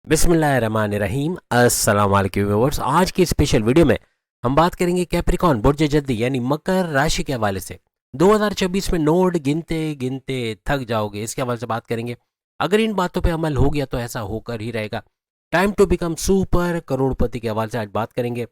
बिस्मिल्लाहिर्रहमानिर्रहीम। अस्सलाम वालेकुम व्यूअर्स। आज की स्पेशल वीडियो में हम बात करेंगे कैप्रिकॉन बुर्ज जद्दी यानी मकर राशि के हवाले से 2026 में नोट गिनते गिनते थक जाओगे, इसके हवाले से बात करेंगे। अगर इन बातों पे अमल हो गया तो ऐसा होकर ही रहेगा। टाइम टू बिकम सुपर करोड़पति के हवाले से आज बात करेंगे।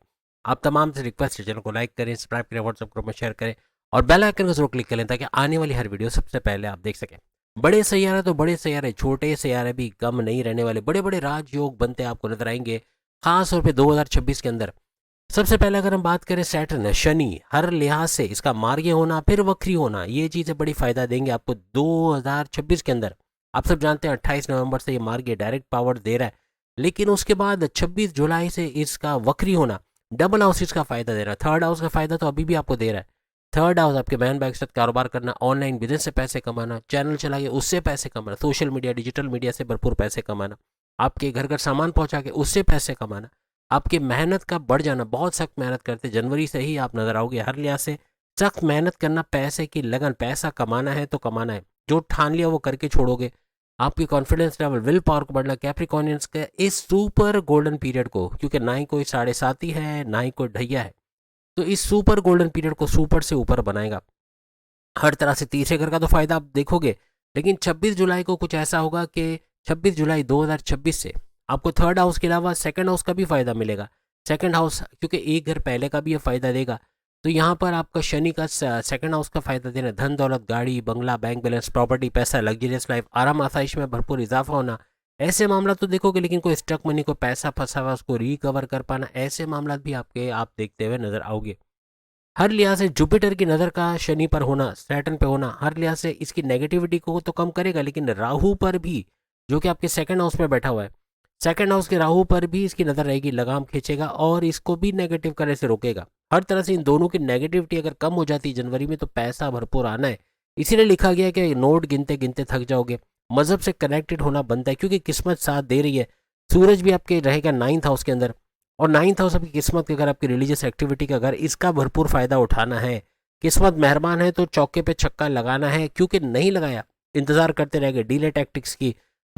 आप तमाम से रिक्वेस्ट है, चैनल को लाइक करें, सब्सक्राइब करें, व्हाट्सएप ग्रुप में शेयर करें और बेल आइकन को जरूर क्लिक करें ताकि आने वाली हर वीडियो सबसे पहले आप देख सकें। बड़े सैयारे तो बड़े सैयारे, छोटे सैयारे भी कम नहीं रहने वाले। बड़े बड़े राजयोग बनते आपको नजर आएंगे, खास तौर पे 2026 के अंदर। सबसे पहले अगर हम बात करें सैटर्न शनि, हर लिहाज से इसका मार्गी होना फिर वक्री होना, ये चीज़ें बड़ी फायदा देंगे आपको 2026 के अंदर। आप सब जानते हैं 28 नवंबर से ये मार्गी डायरेक्ट पावर दे रहा है, लेकिन उसके बाद 26 जुलाई से इसका वक्री होना डबल हाउस इसका फायदा दे रहा है। थर्ड हाउस का फायदा तो अभी भी आपको दे रहा है। थर्ड हाउस आपके बहन भाई के साथ कारोबार करना, ऑनलाइन बिजनेस से पैसे कमाना, चैनल चला के उससे पैसे कमाना, सोशल मीडिया डिजिटल मीडिया से भरपूर पैसे कमाना, आपके घर घर सामान पहुंचा के उससे पैसे कमाना, आपकी मेहनत का बढ़ जाना। बहुत सख्त मेहनत करते जनवरी से ही आप नजर आओगे। हर लिहाज से सख्त मेहनत करना, पैसे की लगन, पैसा कमाना है तो कमाना है, जो ठान लिया वो करके छोड़ोगे। आपकी कॉन्फिडेंस लेवल, विल पावर को बढ़ना, कैप्रिकॉनियंस के इस सुपर गोल्डन पीरियड को, क्योंकि ना ही कोई 7.5 ही है ना ही कोई ढैया है, तो इस सुपर गोल्डन पीरियड को सुपर से ऊपर बनाएगा। हर तरह से तीसरे घर का तो फायदा आप देखोगे, लेकिन 26 जुलाई को कुछ ऐसा होगा कि 26 जुलाई 2026 से आपको थर्ड हाउस के अलावा सेकंड हाउस का भी फायदा मिलेगा। सेकंड हाउस क्योंकि एक घर पहले का भी ये फायदा देगा, तो यहाँ पर आपका शनि का सेकंड हाउस का फायदा देना, धन दौलत, गाड़ी बंगला, बैंक बैलेंस, प्रॉपर्टी, पैसा, लग्जरियस लाइफ, आराम आसाइश में भरपूर इजाफा होना, ऐसे मामला तो देखोगे। लेकिन कोई स्टक मनी, को पैसा फंसा हुआ उसको रिकवर कर पाना, ऐसे मामला भी आपके आप देखते हुए नजर आओगे। हर लिहाज से जुपिटर की नज़र का शनि पर होना, सैटर्न पे होना, हर लिहाज से इसकी नेगेटिविटी को तो कम करेगा, लेकिन राहु पर भी, जो कि आपके सेकंड हाउस में बैठा हुआ है, सेकंड हाउस के राहु पर भी इसकी नज़र रहेगी, लगाम खींचेगा और इसको भी नेगेटिव करने से रोकेगा। हर तरह से इन दोनों की नेगेटिविटी अगर कम हो जाती है जनवरी में, तो पैसा भरपूर आना है। इसीलिए लिखा गया कि नोट गिनते गिनते थक जाओगे। मजहब से कनेक्टेड होना बनता है, क्योंकि किस्मत साथ दे रही है। सूरज भी आपके रहेगा 9th हाउस के अंदर, और 9th हाउस आपकी किस्मत के, अगर आपकी रिलीजियस एक्टिविटी का, अगर इसका भरपूर फायदा उठाना है, किस्मत मेहरबान है तो चौके पे छक्का लगाना है। क्योंकि नहीं लगाया, इंतजार करते रह गए, डीले टैक्टिक्स की,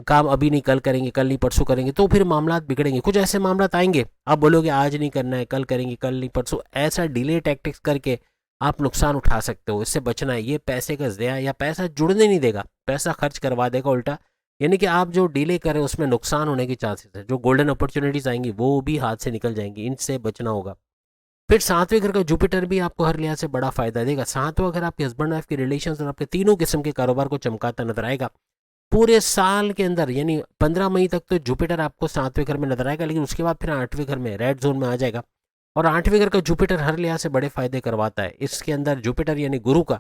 काम अभी नहीं कल करेंगे, कल नहीं परसों करेंगे, तो फिर मामला बिगड़ेंगे। कुछ ऐसे मामला आएंगे, आप बोलोगे आज नहीं करना है, कल करेंगे, कल नहीं परसों, ऐसा डिले टैक्टिक्स करके आप नुकसान उठा सकते हो। इससे बचना है। ये पैसे का ज़या, या पैसा जुड़ने नहीं देगा, पैसा खर्च करवा देगा उल्टा। यानी कि आप जो डीले करें उसमें नुकसान होने के चांसेस है, जो गोल्डन अपॉर्चुनिटीज आएंगी वो भी हाथ से निकल जाएंगी, इनसे बचना होगा। फिर सातवें घर का जुपिटर भी आपको हर लिहाज से बड़ा फायदा देगा। सातवां घर आपके हस्बैंड वाइफ के रिलेशन और आपके तीनों किस्म के कारोबार को चमकाता नजर आएगा पूरे साल के अंदर। यानी 15 मई तक तो जुपिटर आपको सातवें घर में नजर आएगा, लेकिन उसके बाद फिर 8वें घर में, रेड जोन में आ जाएगा। और 8वें घर का जुपिटर हर लिहाज से बड़े फायदे करवाता है। इसके अंदर जुपिटर यानी गुरु का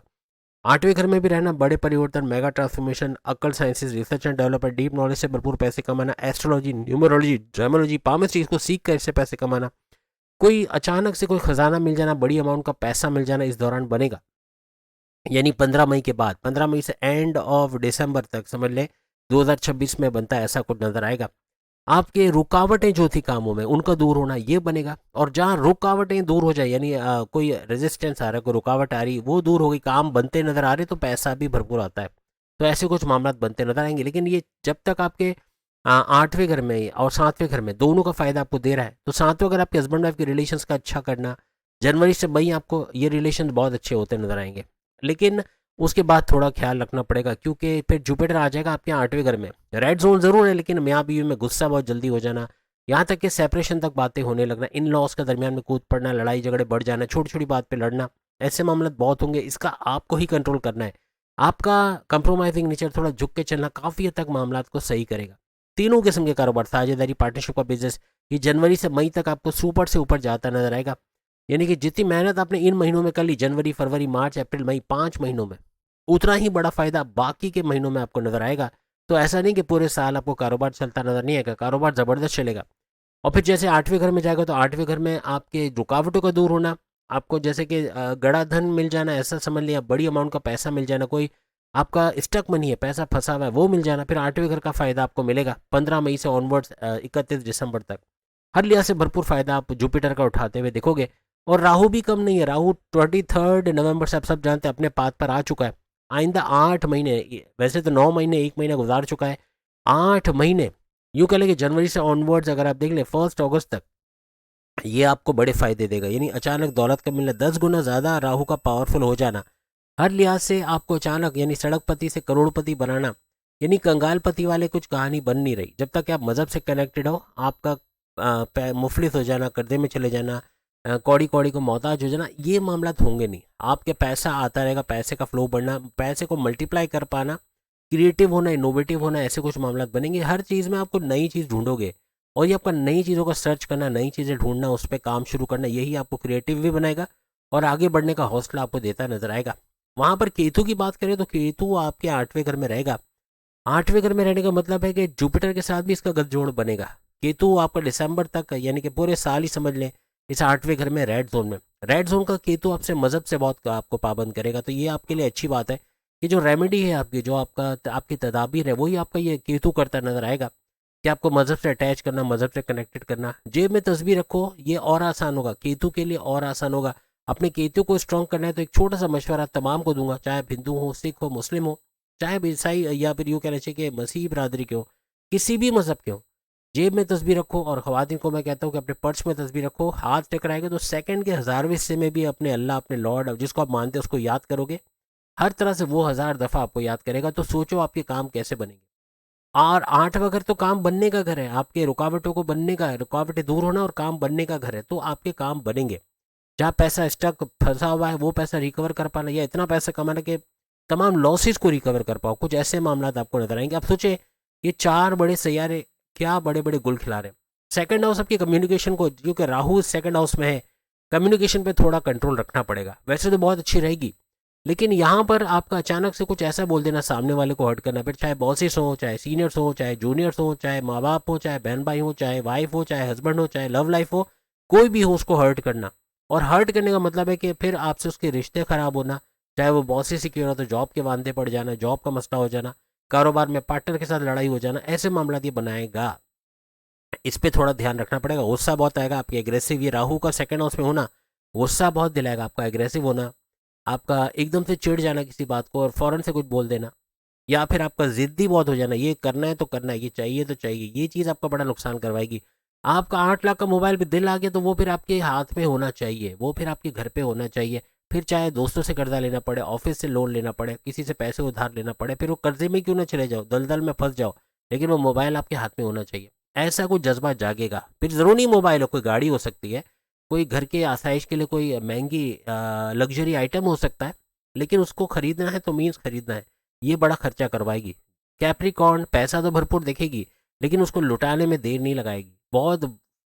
8वें घर में भी रहना, बड़े परिवर्तन, मेगा ट्रांसफॉर्मेशन, अकल sciences, research and development, deep knowledge से भरपूर पैसे कमाना, एस्ट्रोलॉजी, न्यूमरोलॉजी, ड्रामोलॉजी, पामिस्ट्री, इसको सीख कर इससे पैसे कमाना, कोई अचानक से कोई खजाना मिल जाना, बड़ी अमाउंट का पैसा मिल जाना इस दौरान बनेगा। यानी 15 मई के बाद, 15 मई से एंड ऑफ दिसंबर तक समझ ले 2026 में बनता है, ऐसा कुछ नजर आएगा। आपके रुकावटें जो थी कामों में, उनका दूर होना ये बनेगा। और जहाँ रुकावटें दूर हो जाए, यानी कोई रेजिस्टेंस आ रहा है, कोई रुकावट आ रही, वो दूर हो गई, काम बनते नजर आ रहे, तो पैसा भी भरपूर आता है। तो ऐसे कुछ मामला बनते नजर आएंगे। लेकिन ये जब तक आपके 8वें घर में और 7वें घर में दोनों का फायदा आपको दे रहा है, तो 7वें घर आपके हस्बैंड वाइफ के रिलेशन का अच्छा करना, जनवरी से मई आपको ये रिलेशन बहुत अच्छे होते नजर आएंगे। लेकिन उसके बाद थोड़ा ख्याल रखना पड़ेगा, क्योंकि फिर जुपिटर आ जाएगा आपके 8वें घर में। रेड जोन जरूर है, लेकिन मियाँ बीवी में गुस्सा बहुत जल्दी हो जाना, यहाँ तक कि सेपरेशन तक बातें होने लगना, इन लॉस के दरमियान में कूद पड़ना, लड़ाई झगड़े बढ़ जाना, छोटी छोटी बात पे लड़ना, ऐसे मामले बहुत होंगे। इसका आपको ही कंट्रोल करना है। आपका कंप्रोमाइजिंग नेचर, थोड़ा झुक के चलना, काफ़ी हद तक मामला को सही करेगा। तीनों किस्म के कारोबार, साझेदारी, पार्टनरशिप का बिजनेस, ये जनवरी से मई तक आपको सुपर से ऊपर जाता नजर आएगा। यानी कि जितनी मेहनत आपने इन महीनों में कर ली, जनवरी फरवरी मार्च अप्रैल मई, 5 महीनों में, उतना ही बड़ा फायदा बाकी के महीनों में आपको नजर आएगा। तो ऐसा नहीं कि पूरे साल आपको कारोबार चलता नजर नहीं आएगा, कारोबार जबरदस्त चलेगा। और फिर जैसे 8वें घर में जाएगा, तो 8वें घर में आपके रुकावटों का दूर होना, आपको जैसे कि गड़ा धन मिल जाना, ऐसा समझ लिया, बड़ी अमाउंट का पैसा मिल जाना, कोई आपका स्टक मनी है, पैसा फंसा हुआ है, वो मिल जाना, फिर 8वें घर का फायदा आपको मिलेगा 15 मई से ऑनवर्ड्स 31 दिसंबर तक। हर लिहाज से भरपूर फायदा आप जुपिटर का उठाते हुए देखोगे। और राहु भी कम नहीं है। राहु 23 नवंबर से आप सब जानते हैं अपने पाद पर आ चुका है। आइंदा 8 महीने, वैसे तो 9 महीने, 1 महीना गुजार चुका है, 8 महीने यूँ कह लें कि जनवरी से ऑनवर्ड्स अगर आप देख लें 1 अगस्त तक, ये आपको बड़े फायदे देगा। यानी अचानक दौलत का मिलना, 10 गुना ज़्यादा राहु का पावरफुल हो जाना, हर लिहाज से आपको अचानक यानी सड़कपति से करोड़पति बनाना, यानी कंगालपति वाले कुछ कहानी बन नहीं रही। जब तक कि आप मज़हब से कनेक्टेड हो, आपका मुफलिस हो जाना, कर्जे में चले जाना, कौड़ी कौड़ी को मोहताज हो जाना, ये मामला होंगे नहीं। आपके पैसा आता रहेगा, पैसे का फ्लो बढ़ना, पैसे को मल्टीप्लाई कर पाना, क्रिएटिव होना, इनोवेटिव होना, ऐसे कुछ मामला बनेंगे। हर चीज़ में आपको नई चीज़ ढूंढोगे, और ये आपका नई चीज़ों का सर्च करना, नई चीज़ें ढूंढना, उस पर काम शुरू करना, यही आपको क्रिएटिव भी बनाएगा और आगे बढ़ने का हौसला आपको देता नजर आएगा। वहाँ पर केतु की बात करें तो केतु आपके 8वें घर में रहेगा। 8वें घर में रहने का मतलब है कि जुपिटर के साथ भी इसका गठजोड़ बनेगा। केतु आपका दिसंबर तक, यानी कि पूरे साल ही समझ लें, इस 8वें घर में रेड जोन में। रेड जोन का केतु आपसे मजहब से बहुत आपको पाबंद करेगा, तो ये आपके लिए अच्छी बात है कि जो रेमेडी है आपकी, जो आपकी तदाबीर है, वही आपका ये केतु करता नजर आएगा कि आपको मजहब से अटैच करना, मजहब से कनेक्टेड करना। जेब में तस्वीर रखो, ये और आसान होगा, केतु के लिए और आसान होगा। अपने केतु को स्ट्रॉन्ग करना है तो एक छोटा सा मशवरा तमाम को दूंगा, चाहे आप हिंदू हो, सिख हो, मुस्लिम हो, चाहे भी ईसाई, या फिर यूँ कहना चाहिए कि मसीह बरादरी के हो, किसी भी मजहब के हो, जेब में तस्वीर रखो। और ख़वातीन को मैं कहता हूँ कि अपने पर्स में तस्वीर रखो। हाथ टकराएगा तो सेकंड के 1000वें हिस्से में भी अपने अल्लाह, अपने लॉर्ड, जिसको आप मानते हैं, उसको याद करोगे। हर तरह से वो 1000 दफ़ा आपको याद करेगा। तो सोचो आपके काम कैसे बनेंगे। और 8वां घर तो काम बनने का घर है, आपके रुकावटों को बनने का है, रुकावटें दूर होना और काम बनने का घर है, तो आपके काम बनेंगे। जहाँ पैसा स्टक फंसा हुआ है, वो पैसा रिकवर कर पाना, या इतना पैसा कमाना कि तमाम लॉसेस को रिकवर कर पाओ, कुछ ऐसे मामला आपको नजर आएंगे। आप सोचे, ये 4 बड़े सैयारे क्या बड़े बड़े गुल खिला रहे हैं। सेकंड हाउस आपकी कम्युनिकेशन को, क्योंकि राहु सेकंड हाउस में है, कम्युनिकेशन पे थोड़ा कंट्रोल रखना पड़ेगा। वैसे तो बहुत अच्छी रहेगी, लेकिन यहाँ पर आपका अचानक से कुछ ऐसा बोल देना, सामने वाले को हर्ट करना, फिर चाहे बॉसेस हो, चाहे सीनियर्स हो, चाहे जूनियर्स हो, चाहे माँ बाप हो, चाहे बहन भाई हो, चाहे वाइफ हो, चाहे हस्बैंड हो, चाहे लव लाइफ हो, कोई भी हो, उसको हर्ट करना। और हर्ट करने का मतलब है कि फिर आपसे उसके रिश्ते खराब होना, चाहे वो बॉसेस ही क्यों ना, तो जॉब के वांदे पड़ जाना, जॉब का मसला हो जाना, कारोबार में पार्टनर के साथ लड़ाई हो जाना, ऐसे मामला ये बनाएगा। इस पे थोड़ा ध्यान रखना पड़ेगा। गुस्सा बहुत आएगा आपके, एग्रेसिव, ये राहु का सेकंड हाउस में होना गुस्सा बहुत दिलाएगा आपका, एग्रेसिव होना, आपका एकदम से चिढ़ जाना किसी बात को और फौरन से कुछ बोल देना, या फिर आपका जिद्दी बहुत हो जाना, ये करना है तो करना है, ये चाहिए तो चाहिए, ये चीज़ आपका बड़ा नुकसान करवाएगी। आपका 8 लाख का मोबाइल पे दिल आ गया तो वो फिर आपके हाथ में होना चाहिए, वो फिर आपके घर पे होना चाहिए। फिर चाहे दोस्तों से कर्जा लेना पड़े, ऑफिस से लोन लेना पड़े, किसी से पैसे उधार लेना पड़े, फिर वो कर्जे में क्यों ना चले जाओ, दलदल में फंस जाओ, लेकिन वो मोबाइल आपके हाथ में होना चाहिए। ऐसा कुछ जज्बा जागेगा। फिर ज़रूर नहीं मोबाइल हो, कोई गाड़ी हो सकती है, कोई घर के आसाइश के लिए कोई महंगी लग्जरी आइटम हो सकता है, लेकिन उसको खरीदना है तो मीन्स खरीदना है, ये बड़ा खर्चा करवाएगी। कैप्रिकॉर्न पैसा तो भरपूर देखेगी, लेकिन उसको लुटाने में देर नहीं लगाएगी। बहुत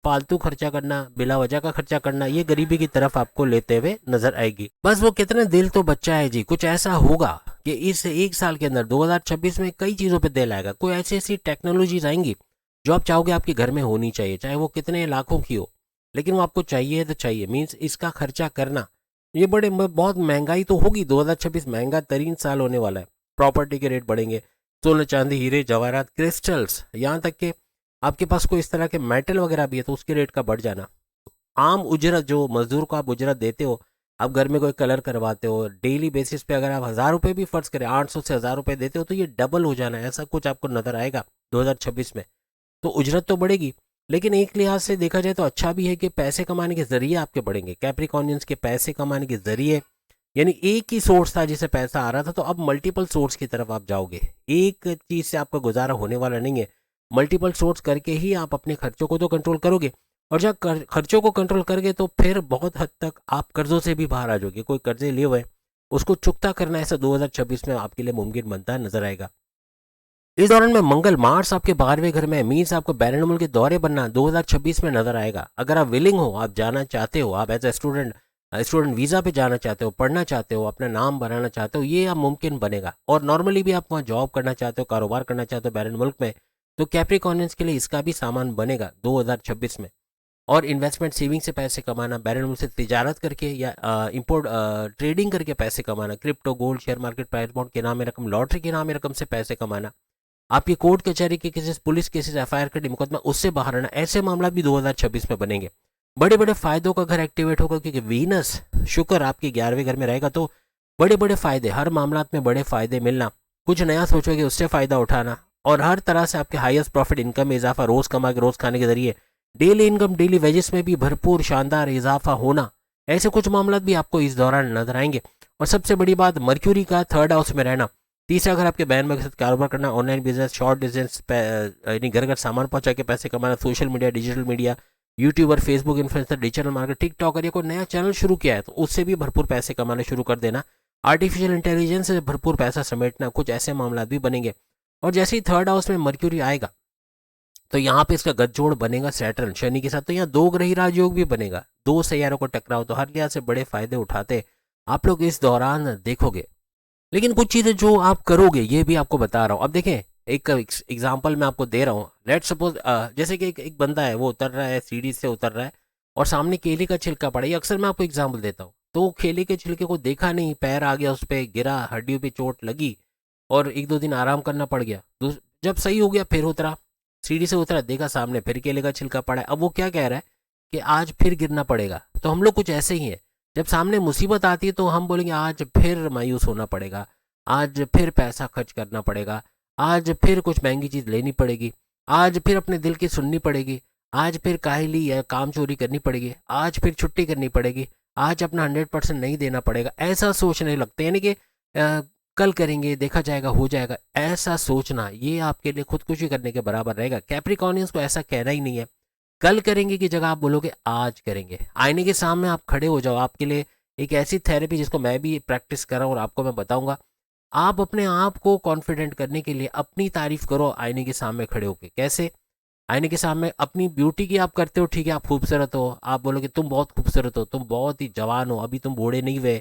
फालतू खर्चा करना, बिला वजह का खर्चा करना, ये गरीबी की तरफ आपको लेते हुए नजर आएगी। बस वो कितने दिल तो बच्चा है जी, कुछ ऐसा होगा कि इस 1 साल के अंदर 2026 में कई चीज़ों पे दिल आएगा। कोई ऐसी ऐसी टेक्नोलॉजीज आएंगी जो आप चाहोगे आपके घर में होनी चाहिए, चाहे वो कितने लाखों की हो, लेकिन वो आपको चाहिए तो चाहिए। मीन्स इसका खर्चा करना, ये बहुत महंगाई तो होगी। 2026 महंगा तरीन साल होने वाला है। प्रॉपर्टी के रेट बढ़ेंगे, सोना चांदी हीरे जवाहरात क्रिस्टल्स, यहाँ तक कि आपके पास कोई इस तरह के मेटल वगैरह भी है तो उसके रेट का बढ़ जाना। आम उजरत, जो मजदूर को आप उजरत देते हो, आप घर में कोई कलर करवाते हो, डेली बेसिस पे अगर आप 1000 रुपये भी फर्ज करें, 800 से 1000 रुपये देते हो, तो ये डबल हो जाना है। ऐसा कुछ आपको नजर आएगा 2026 में। तो उजरत तो बढ़ेगी, लेकिन एक लिहाज से देखा जाए तो अच्छा भी है कि पैसे कमाने के जरिए आपके बढ़ेंगे। कैप्रिकॉर्नियंस के पैसे कमाने के जरिए, यानी एक ही सोर्स था जिससे पैसा आ रहा था, तो अब मल्टीपल सोर्स की तरफ आप जाओगे। एक चीज से आपका गुजारा होने वाला नहीं है, मल्टीपल सोर्स करके ही आप अपने खर्चों को तो कंट्रोल करोगे। और जब खर्चों को कंट्रोल करोगे तो फिर बहुत हद तक आप कर्जों से भी बाहर आ जाओगे। कोई कर्जे लिए हुए उसको चुकता करना, ऐसा 2026 में आपके लिए मुमकिन बनता नजर आएगा। इस दौरान में मंगल मार्स आपके 12वें घर में, मीन्स आपको बैरन मुल्क के दौरे बनना 2026 में नजर आएगा। अगर आप विलिंग हो, आप जाना चाहते हो, आप एज ए स्टूडेंट वीज़ा पे जाना चाहते हो, पढ़ना चाहते हो, अपना नाम बनाना चाहते हो, ये आप मुमकिन बनेगा। और नॉर्मली भी आप वहाँ जॉब करना चाहते हो, कारोबार करना चाहते हो बैरन मुल्क में, तो कैप्रिकॉर्नियंस के लिए इसका भी सामान बनेगा 2026 में। और इन्वेस्टमेंट सेविंग से पैसे कमाना, बैरन मुल्क से तिजारत करके या इंपोर्ट ट्रेडिंग करके पैसे कमाना, crypto, gold, share market, price bond के नाम में रकम, लॉटरी के नाम में रकम से पैसे कमाना, आपकी कोर्ट कचहरी के केसेस, पुलिस केसेस, एफआईआर के मुकदमा, उससे बाहर आना, ऐसे मामला भी 2026 में बनेंगे। बड़े बड़े फायदों का घर एक्टिवेट होगा, क्योंकि वीनस, शुक्र आपके 11वें घर में रहेगा, तो बड़े बड़े फायदे, हर मामला में बड़े फायदे मिलना, कुछ नया सोचोगे उससे फायदा उठाना, और हर तरह से आपके हाईएस्ट प्रॉफिट इनकम में इजाफा, रोज़ कमा के रोज़ खाने के जरिए डेली इनकम, डेली वेजेस में भी भरपूर शानदार इजाफा होना, ऐसे कुछ मामला भी आपको इस दौरान नजर आएंगे। और सबसे बड़ी बात, मर्क्यूरी का थर्ड हाउस में रहना। तीसरा, अगर आपके बहन भाई के साथ कारोबार करना, ऑनलाइन बिजनेस, शॉर्ट डिस्टेंस यानी घर घर सामान पहुंचा के पैसे कमाना, social media, digital media, YouTuber, Facebook influencer, digital market, TikToker या कोई नया चैनल शुरू किया है तो उससे भी भरपूर पैसे कमाने शुरू कर देना। आर्टिफिशियल इंटेलिजेंस से भरपूर पैसा समेटना, कुछ ऐसे मामला भी बनेंगे। और जैसे ही थर्ड हाउस में मर्क्यूरी आएगा तो यहाँ पे इसका गठजोड़ बनेगा सैटर्न शनि के साथ, तो यहाँ दो ग्रही राजयोग भी बनेगा, दो सैयारों को टकराव, तो हर लिहाज से बड़े फायदे उठाते आप लोग इस दौरान देखोगे। लेकिन कुछ चीज़ें जो आप करोगे ये भी आपको बता रहा हूँ। अब देखें, एक एग्जांपल मैं आपको दे रहा हूँ। लेट सपोज जैसे कि एक बंदा है, वो उतर रहा है, सीढ़ी से उतर रहा है और सामने केले का छिलका पड़ा है। ये अक्सर मैं आपको एग्जांपल देता हूँ। तो केले के छिलके को देखा नहीं, पैर आ गया उस पर, गिरा, हड्डियों पे चोट लगी और एक दो दिन आराम करना पड़ गया। जब सही हो गया फिर उतरा, सीढ़ी से उतरा, देखा सामने फिर केले का छिलका पड़ा है। अब वो क्या कह रहा है कि आज फिर गिरना पड़ेगा। तो हम लोग कुछ ऐसे ही हैं, जब सामने मुसीबत आती है तो हम बोलेंगे आज फिर मायूस होना पड़ेगा, आज फिर पैसा खर्च करना पड़ेगा, आज फिर कुछ महंगी चीज़ लेनी पड़ेगी, आज फिर अपने दिल की सुननी पड़ेगी, आज फिर काहली या काम चोरी करनी पड़ेगी, आज फिर छुट्टी करनी पड़ेगी, आज अपना 100% नहीं देना पड़ेगा। ऐसा सोचने लगते हैं, यानी कि कल करेंगे, देखा जाएगा, हो जाएगा, ऐसा सोचना ये आपके लिए खुदकुशी करने के बराबर रहेगा। कैप्रिकॉर्नियंस को ऐसा कहना ही नहीं है। कल करेंगे की जगह आप बोलोगे आज करेंगे। आईने के सामने आप खड़े हो जाओ। आपके लिए एक ऐसी थेरेपी जिसको मैं भी प्रैक्टिस कर रहा हूँ और आपको मैं बताऊंगा। आप अपने आप को कॉन्फिडेंट करने के लिए अपनी तारीफ करो आईने के सामने खड़े होके। कैसे? आईने के सामने अपनी ब्यूटी की आप करते हो, ठीक है, आप खूबसूरत हो, आप बोलोगे तुम बहुत खूबसूरत हो, तुम बहुत ही जवान हो, अभी तुम बूढ़े नहीं हुए।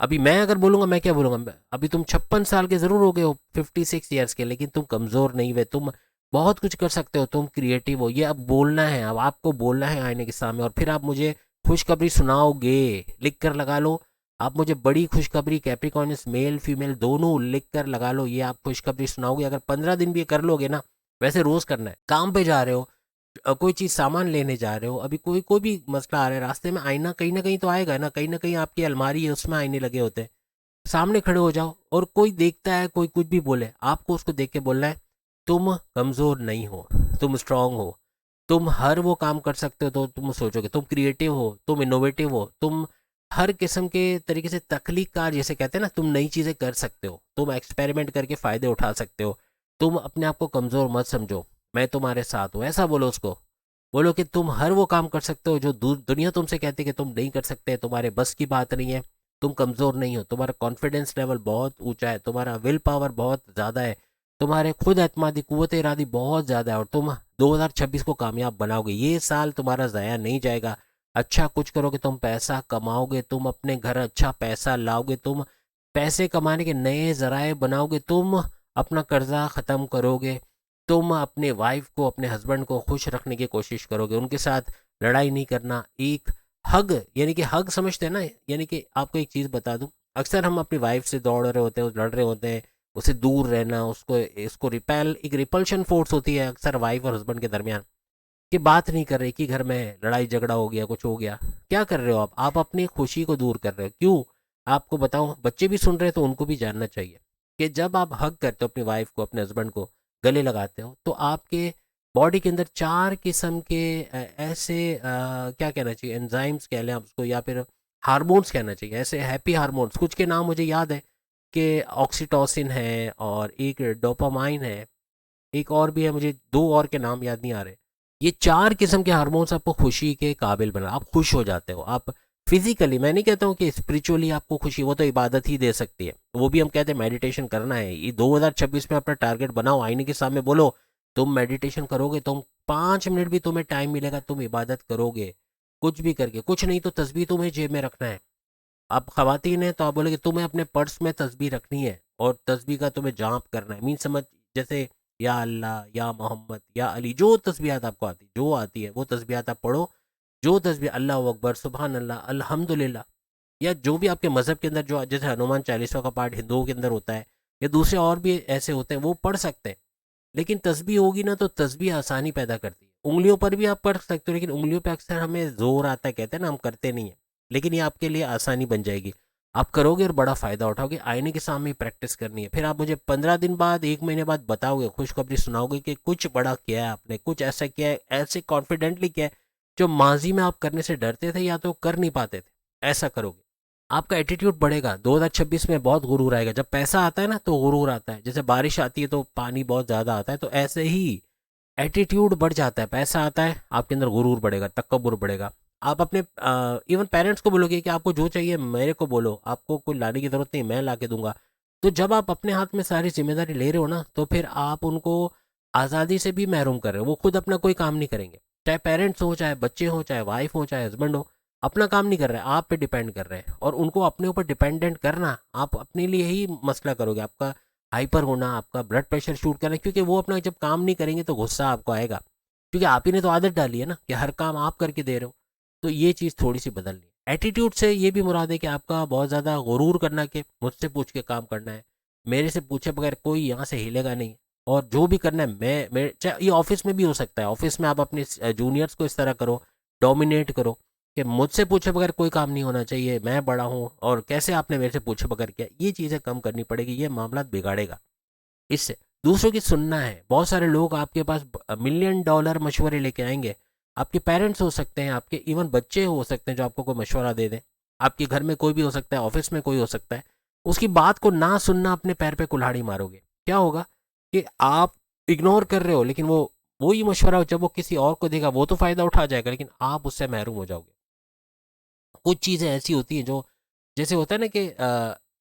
अभी मैं अगर बोलूंगा, मैं क्या बोलूंगा, अभी तुम 56 साल के जरूर हो गए हो, 56 ईयर्स के, लेकिन तुम कमजोर नहीं हुए, तुम बहुत कुछ कर सकते हो, तुम क्रिएटिव हो। ये अब बोलना है, अब आपको बोलना है आईने के सामने। और फिर आप मुझे खुशखबरी सुनाओगे, लिख कर लगा लो। आप मुझे बड़ी खुशखबरी, कैप्रिकॉर्नियस मेल फीमेल दोनों लिख कर लगा लो, ये आप खुशखबरी सुनाओगे। अगर 15 दिन भी ये कर लोगे ना, वैसे रोज करना है। काम पे जा रहे हो, कोई चीज़ सामान लेने जा रहे हो, अभी कोई कोई भी मसला आ रहा है रास्ते में, आईना कहीं ना कहीं तो आएगा ना कहीं आपकी अलमारी है उसमें आईने लगे होते हैं। सामने खड़े हो जाओ और कोई देखता है, कोई कुछ भी बोले, आपको उसको देख के बोलना है तुम कमज़ोर नहीं हो, तुम स्ट्रांग हो, तुम हर वो काम कर सकते हो। तो तुम सोचोगे तुम क्रिएटिव हो, तुम इनोवेटिव हो, तुम हर किस्म के तरीके से तख्लीकार, जैसे कहते हैं ना, तुम नई चीज़ें कर सकते हो, तुम एक्सपेरिमेंट करके फ़ायदे उठा सकते हो। तुम अपने आप को कमज़ोर मत समझो, मैं तुम्हारे साथ हूँ, ऐसा बोलो उसको। बोलो कि तुम हर वो काम कर सकते हो जो दुनिया तुमसे कहती है कि तुम नहीं कर सकते, तुम्हारे बस की बात नहीं है, तुम कमज़ोर नहीं हो, तुम्हारा कॉन्फिडेंस लेवल बहुत ऊंचा है, तुम्हारा विल पावर बहुत ज़्यादा है, तुम्हारे खुद एतमादी, कुव्वत इरादी बहुत ज़्यादा है, और तुम 2026 को कामयाब बनाओगे। ये साल तुम्हारा ज़ाया नहीं जाएगा। अच्छा कुछ करोगे, तुम पैसा कमाओगे, तुम अपने घर अच्छा पैसा लाओगे, तुम पैसे कमाने के नए ज़राए बनाओगे, तुम अपना कर्जा ख़त्म करोगे, तुम अपने वाइफ को, अपने हस्बैंड को खुश रखने की कोशिश करोगे, उनके साथ लड़ाई नहीं करना। एक हग, यानी कि हग समझते हैं ना, यानी कि आपको एक चीज़ बता दूं, अक्सर हम अपनी वाइफ से दौड़ रहे होते हैं, लड़ रहे होते हैं, उससे दूर रहना, उसको इसको रिपेल, एक रिपल्शन फोर्स होती है अक्सर वाइफ और हस्बैंड के दरमियान, कि बात नहीं कर रहे, कि घर में लड़ाई झगड़ा हो गया, कुछ हो गया। क्या कर रहे हो आप अपनी खुशी को दूर कर रहे हो। क्यों? आपको बताऊं, बच्चे भी सुन रहे हैं तो उनको भी जानना चाहिए कि जब आप हग करते हो अपनी वाइफ को, अपने हस्बैंड को गले लगाते हो, तो आपके बॉडी के अंदर 4 किस्म के ऐसे क्या कहना चाहिए, एंजाइम्स कह लें आप उसको, या फिर हार्मोन्स कहना चाहिए, ऐसे हैप्पी हार्मोन्स, कुछ के नाम मुझे याद है कि ऑक्सीटोसिन है और एक डोपामाइन है, एक और भी है, मुझे दो और के नाम याद नहीं आ रहे। ये 4 किस्म के हार्मोन्स आपको खुशी के काबिल बना, आप खुश हो जाते हो। आप फिजिकली, मैं नहीं कहता हूँ कि स्पिरिचुअली आपको खुशी, वो तो इबादत ही दे सकती है, वो भी हम कहते हैं मेडिटेशन करना है। ये 2026 में अपना टारगेट बनाओ, आईने के सामने बोलो तुम मेडिटेशन करोगे, तुम 5 मिनट भी तुम्हें टाइम मिलेगा, तुम इबादत करोगे, कुछ भी करके, कुछ नहीं तो तस्बीह तुम्हें जेब में रखना है। आप खवातीन हैं तो आप बोलोगे तुम्हें अपने पर्स में तस्बीह रखनी है और तस्बीह का तुम्हें जाप करना है। मीन समझ, जैसे या अल्लाह, या मोहम्मद, या अली, जो तस्बीहात आपको आती, जो आती है वो तस्बीहात आप पढ़ो। जो तस्बीह, अल्लाह अकबर, सुबहान अल्लाह, अल्हम्दुलिल्लाह, या जो भी आपके मज़हब के अंदर, जो जैसे हनुमान चालीसा का पाठ हिंदुओं के अंदर होता है, या दूसरे और भी ऐसे होते हैं, वो पढ़ सकते हैं। लेकिन तस्बीह होगी ना तो तस्बीह आसानी पैदा करती है। उंगलियों पर भी आप पढ़ सकते हो, लेकिन उंगलियों पे अक्सर हमें जोर आता है, कहते हैं ना, हम करते नहीं है, लेकिन ये आपके लिए आसानी बन जाएगी। आप करोगे और बड़ा फ़ायदा उठाओगे। आईने के सामने ही प्रैक्टिस करनी है। फिर आप मुझे 15 दिन बाद, 1 महीने बाद बताओगे, खुशखबरी सुनाओगे कि कुछ बड़ा किया है आपने, कुछ ऐसा किया है, ऐसे कॉन्फिडेंटली किया है, जो माज़ी में आप करने से डरते थे या तो कर नहीं पाते थे। ऐसा करोगे, आपका एटीट्यूड बढ़ेगा। 2026 में बहुत गुरूर आएगा। जब पैसा आता है ना तो गुरूर आता है। जैसे बारिश आती है तो पानी बहुत ज़्यादा आता है, तो ऐसे ही एटीट्यूड बढ़ जाता है। पैसा आता है, आपके अंदर गुरूर बढ़ेगा, तकब्बुर बढ़ेगा। आप अपने इवन पेरेंट्स को बोलोगे कि आपको जो चाहिए मेरे को बोलो, आपको कोई लाने की ज़रूरत नहीं, मैं ला के दूंगा। तो जब आप अपने हाथ में सारी जिम्मेदारी ले रहे हो ना, तो फिर आप उनको आज़ादी से भी महरूम कर रहे हो। वो खुद अपना कोई काम नहीं करेंगे, चाहे पेरेंट्स हो, चाहे बच्चे हो, चाहे वाइफ हो, चाहे हस्बैंड हो। अपना काम नहीं कर रहे हैं, आप पे डिपेंड कर रहे हैं। और उनको अपने ऊपर डिपेंडेंट करना, आप अपने लिए ही मसला करोगे। आपका हाइपर होना, आपका ब्लड प्रेशर शूट करना, क्योंकि वो अपना जब काम नहीं करेंगे तो गुस्सा आपको आएगा, क्योंकि आप ही ने तो आदत डाली है ना कि हर काम आप करके दे रहे हो। तो ये चीज़ थोड़ी सी बदलनी है। एटीट्यूड से ये भी मुराद है कि आपका बहुत ज़्यादा गुरूर करना, कि मुझसे पूछ के काम करना है, मेरे से पूछे बगैर कोई यहाँ से हिलेगा नहीं। और जो भी करना है मैं चाहे ये ऑफिस में भी हो सकता है। ऑफिस में आप अपने जूनियर्स को इस तरह करो, डोमिनेट करो कि मुझसे पूछे बगैर कोई काम नहीं होना चाहिए, मैं बड़ा हूँ और कैसे आपने मेरे से पूछे बगैर किया। ये चीज़ें कम करनी पड़ेगी, ये मामला बिगाड़ेगा। इससे दूसरों की सुनना है। बहुत सारे लोग आपके पास मिलियन डॉलर मशवरे लेके आएंगे। आपके पेरेंट्स हो सकते हैं, आपके इवन बच्चे हो सकते हैं जो आपको कोई मशवरा दे दें। आपके घर में कोई भी हो सकता है, ऑफिस में कोई हो सकता है। उसकी बात को ना सुनना, अपने पैर पे कुल्हाड़ी मारोगे। क्या होगा कि आप इग्नोर कर रहे हो, लेकिन वो ही मशवरा जब वो किसी और को देगा वो तो फ़ायदा उठा जाएगा, लेकिन आप उससे महरूम हो जाओगे। कुछ चीज़ें ऐसी होती हैं जो, जैसे होता है ना कि